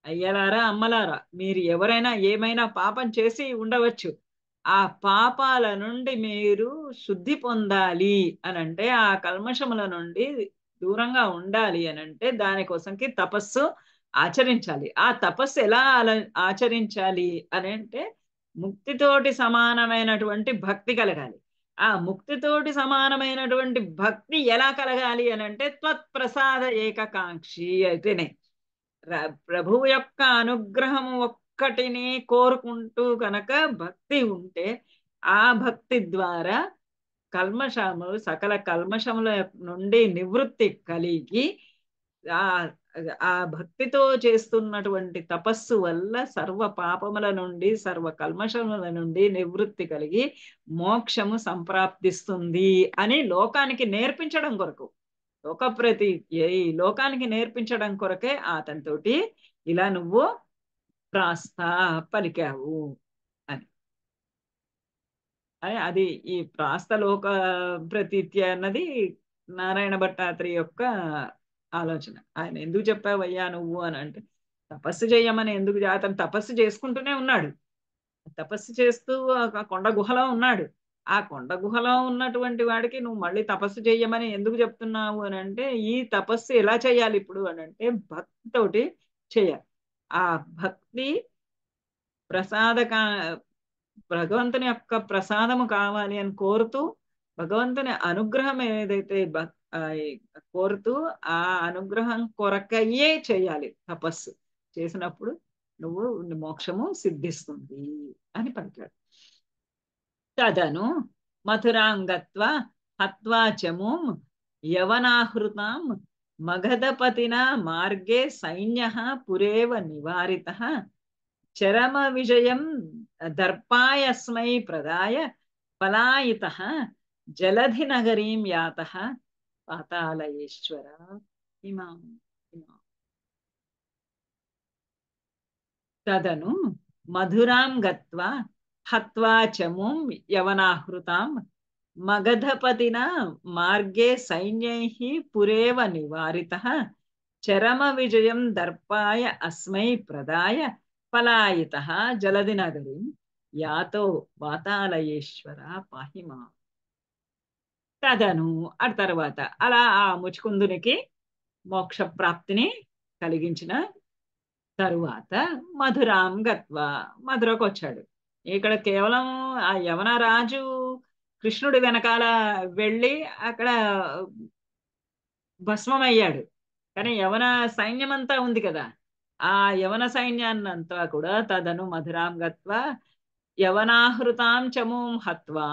అయ్యలారా అమ్మలారా, మీరు ఎవరైనా ఏమైనా పాపం చేసి ఉండవచ్చు. ఆ పాపాల నుండి మీరు శుద్ధి పొందాలి అనంటే, ఆ కల్మషముల నుండి దూరంగా ఉండాలి అనంటే, దానికోసంకి తపస్సు ఆచరించాలి. ఆ తపస్సు ఎలా ఆచరించాలి అని అంటే, ముక్తితోటి సమానమైనటువంటి భక్తి కలగాలి. ఆ ముక్తితోటి సమానమైనటువంటి భక్తి ఎలా కలగాలి అని అంటే, త్వత్ప్రసాద ఏకకాంక్షి అయితేనే. ప్రభువు యొక్క అనుగ్రహము ఒక్కటిని కోరుకుంటూ కనుక భక్తి ఉంటే, ఆ భక్తి ద్వారా సకల కల్మషముల నుండి నివృత్తి కలిగి, ఆ ఆ భక్తితో చేస్తున్నటువంటి తపస్సు వల్ల సర్వ పాపముల నుండి, సర్వ కల్మషముల నుండి నివృత్తి కలిగి మోక్షము సంప్రాప్తిస్తుంది అని లోకానికి నేర్పించడం కొరకు, లోకానికి నేర్పించడం కొరకే అతనితోటి ఇలా నువ్వు ప్రాస్థ పలికావు అని. అది ఈ ప్రాస్థలోక ప్రతీత్య అన్నది నారాయణ భట్టాత్రి యొక్క ఆలోచన. ఆయన ఎందుకు చెప్పావయ్యా నువ్వు అని అంటే, తపస్సు చేయమని ఎందుకు అతను తపస్సు చేసుకుంటూనే ఉన్నాడు. తపస్సు చేస్తూ ఆ కొండ గుహలో ఉన్నాడు. ఆ కొండ గుహలో ఉన్నటువంటి వాడికి నువ్వు మళ్ళీ తపస్సు చెయ్యమని ఎందుకు చెప్తున్నావు అని అంటే, ఈ తపస్సు ఎలా చేయాలి ఇప్పుడు అని అంటే భక్తితోటి చేయాలి. ఆ భక్తి ప్రసాద భగవంతుని యొక్క ప్రసాదము కావాలి అని కోరుతూ, భగవంతుని అనుగ్రహం ఏదైతే కోరుతూ ఆ అనుగ్రహం కొరకయ్యే చేయాలి తపస్సు. చేసినప్పుడు నువ్వు మోక్షము సిద్ధిస్తుంది అని పలికాడు. తదను మథురాంగత్వ హత్వా చమూం యవనాహృతాం మగధపతిన మార్గే సైన్య పురేవ నివారిత చరమ విజయం దర్పాయస్మై ప్రదాయ పలాయిత జలధి నగరీం యాత పాతాళయేశ్వర ఇమాం ఇమాం. తదను మధురాం గత్వా హత్వా చమూం యవనాహృతాం మగధపతిన మార్గే సైన్యైః పురేవ నివారితః చరమ విజయం దర్పాయ అస్మై ప్రదాయ పలాయితః జలధి నగరీం యాతో వాతాలయేశ్వర పాహిమా. తదను ఆ తర్వాత అలా ఆ ముచుకుందునికి మోక్ష ప్రాప్తిని కలిగించిన తరువాత మధురాం గత్వా మధురకు వచ్చాడు. ఇక్కడ కేవలం ఆ యవన రాజు కృష్ణుడి వెనకాల వెళ్ళి అక్కడ భస్మమయ్యాడు. కానీ యవన సైన్యం అంతా ఉంది కదా, ఆ యవన సైన్యాన్నంతా కూడా తదను మధురాం గత్వా యవనాహృతాం చమూం హత్వా.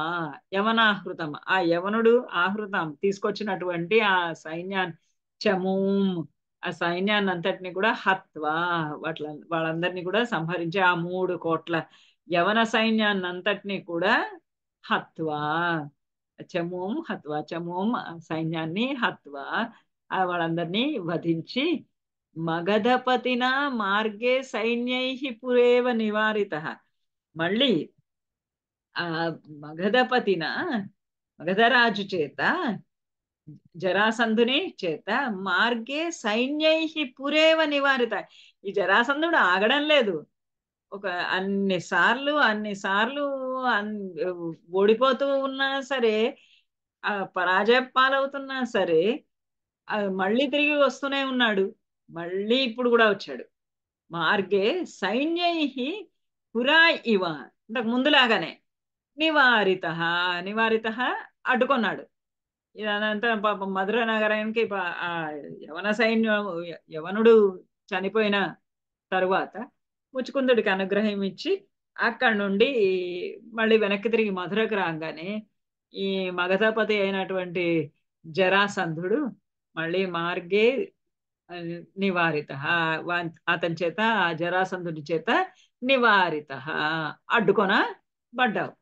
యవనాహృతం ఆ యవనుడు ఆహృతం తీసుకొచ్చినటువంటి ఆ సైన్యాన్ని చమూం ఆ సైన్యాన్ని అంతటిని కూడా హత్వా వాళ్ళందరినీ కూడా సంహరించి ఆ 3 కోట్ల యవన సైన్యాన్ని అంతటినీ కూడా హత్వా చమూం హత్వా చమూం సైన్యాన్ని హత్వా వాళ్ళందరినీ వధించి మగధపతిన మార్గే సైన్యైః పురేవ నివారిత. మళ్ళీ ఆ మగధపతిన మగధరాజు చేత జరాసంధుని చేత మార్గే సైన్యైః పురేవ నివారిత. ఈ జరాసంధుడు ఆగడం లేదు. ఒక అన్నిసార్లు ఓడిపోతూ ఉన్నా సరే, పరాజయ పాలవుతున్నా సరే మళ్ళీ తిరిగి వస్తూనే ఉన్నాడు. మళ్ళీ ఇప్పుడు కూడా వచ్చాడు. మార్గే సైన్యైః పురా ఇవ, ఇంతకు ముందులాగానే నివారిత నివారిత అడ్డుకున్నాడు. ఇదంతా పాపం మధుర నగరానికి ఆ యవన సైన్యం యవనుడు చనిపోయిన తరువాత ముచుకుందుడికి అనుగ్రహం ఇచ్చి అక్కడి నుండి మళ్ళీ వెనక్కి తిరిగి మధురకు రాగానే ఈ మగధపతి అయినటువంటి జరాసంధుడు మళ్ళీ మార్గే నివారిత అతని చేత జరాసంధుడి చేత నివారిత అడ్డుకొనబడ్డావు.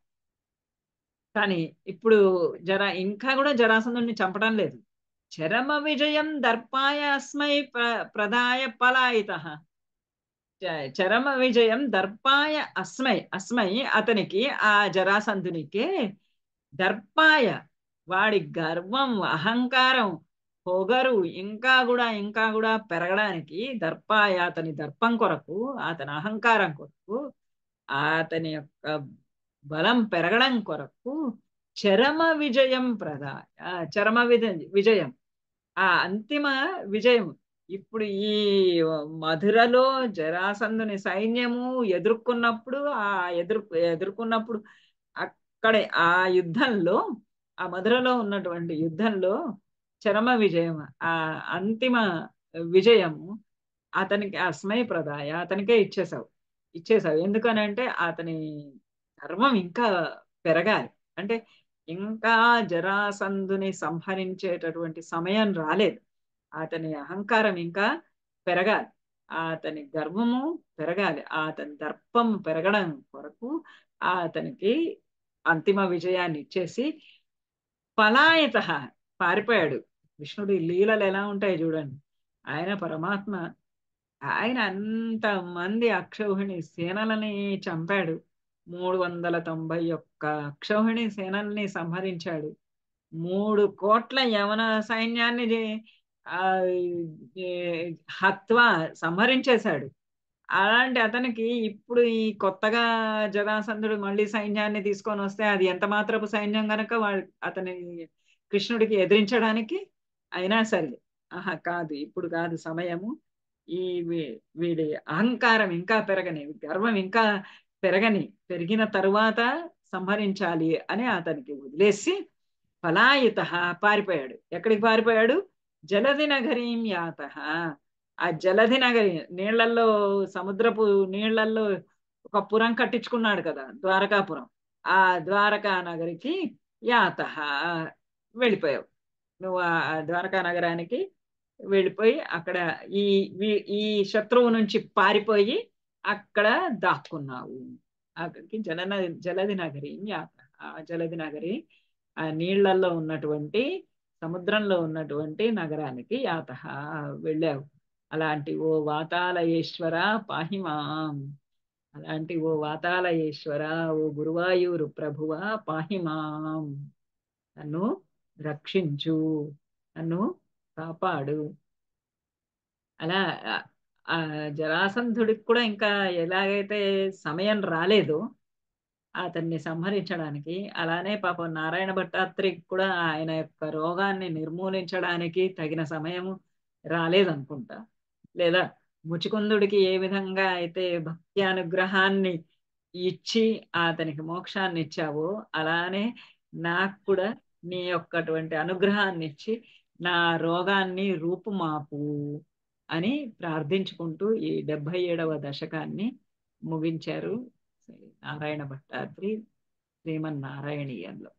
కానీ ఇప్పుడు ఇంకా కూడా జరాసంధుడిని చంపడం లేదు. చరమ విజయం దర్పాయ అస్మై ప్రదాయ పలాయిత. చరమ విజయం దర్పాయ అస్మై అతనికి ఆ జరాసంధునికి దర్పాయ వాడి గర్వం అహంకారం పొగరు ఇంకా కూడా పెరగడానికి దర్పాయ అతని దర్పం కొరకు అతని అహంకారం కొరకు అతని యొక్క బలం పెరగడం కొరకు చరమ విజయం చరమ విజయం ఆ అంతిమ విజయం. ఇప్పుడు ఈ మధురలో జరాసంధుని సైన్యము ఎదుర్కొన్నప్పుడు ఎదుర్కొన్నప్పుడు అక్కడే ఆ యుద్ధంలో ఆ మధురలో ఉన్నటువంటి యుద్ధంలో చరమ విజయం ఆ అంతిమ విజయము అతనికి అస్మై ప్రదాయ అతనికే ఇచ్చేసావు. ఎందుకనంటే అతని ధర్మం ఇంకా పెరగాలి. అంటే ఇంకా జరాసంధుని సంహరించేటటువంటి సమయం రాలేదు. అతని అహంకారం ఇంకా పెరగాలి, అతని గర్వము పెరగాలి, అతని దర్పం పెరగడం కొరకు అతనికి అంతిమ విజయాన్ని ఇచ్చేసి పలాయత పారిపోయాడు. కృష్ణుడి లీలలు ఎలా ఉంటాయి చూడండి. ఆయన పరమాత్మ, ఆయన అంతమంది అక్షౌహిణి సేనలని చంపాడు. 391 అక్షౌహిణి సేనల్ని సంహరించాడు. 3 కోట్ల యవన సైన్యాన్ని హత్వా సంహరించేశాడు. అలాంటి అతనికి ఇప్పుడు ఈ కొత్తగా జరాసంధుడు మళ్ళీ సైన్యాన్ని తీసుకొని వస్తే అది ఎంత మాత్రపు సైన్యం గనక అతని కృష్ణుడికి ఎదిరించడానికి అయినా సరే ఆహా కాదు ఇప్పుడు కాదు సమయము, ఈ వీడి అహంకారం ఇంకా పెరగని, గర్వం ఇంకా పెరిగిన తరువాత సంహరించాలి అని అతనికి వదిలేసి పలాయిత పారిపోయాడు. ఎక్కడికి పారిపోయాడు? జలధి నగరీం యాత. ఆ జలధి నగరి నీళ్లల్లో, సముద్రపు నీళ్లల్లో ఒక పురం కట్టించుకున్నాడు కదా, ద్వారకాపురం. ఆ ద్వారకా నగరికి యాత వెళ్ళిపోయావు. నువ్వు ఆ ద్వారకా నగరానికి వెళ్ళిపోయి అక్కడ ఈ ఈ శత్రువు నుంచి పారిపోయి అక్కడ దాక్కున్నావు. అక్కడికి జలధి నగరి యాత. ఆ జలధి నగరి ఆ నీళ్లలో ఉన్నటువంటి, సముద్రంలో ఉన్నటువంటి నగరానికి యాత వెళ్ళావు. అలాంటి ఓ వాతాలయేశ్వర పాహిమాం. అలాంటి ఓ వాతాలయేశ్వర, ఓ గురువాయూరు ప్రభువ పాహిమాం, నన్ను రక్షించు, నన్ను కాపాడు. అలా ఆ జరాసంధుడికి కూడా ఇంకా ఎలాగైతే సమయం రాలేదో అతన్ని సంహరించడానికి, అలానే పాపం నారాయణ భట్టాత్రికి కూడా ఆయన యొక్క రోగాన్ని నిర్మూలించడానికి తగిన సమయం రాలేదనుకుంటా. లేదా ముచుకుందుడికి ఏ విధంగా అయితే భక్తి అనుగ్రహాన్ని ఇచ్చి అతనికి మోక్షాన్ని ఇచ్చావో, అలానే నాకు కూడా నీ యొక్కటువంటి అనుగ్రహాన్ని ఇచ్చి నా రోగాన్ని రూపుమాపు అని ప్రార్థించుకుంటూ ఈ 77వ దశకాన్ని ముగించారు నారాయణ భట్టాద్రి శ్రీమన్నారాయణీయంలో.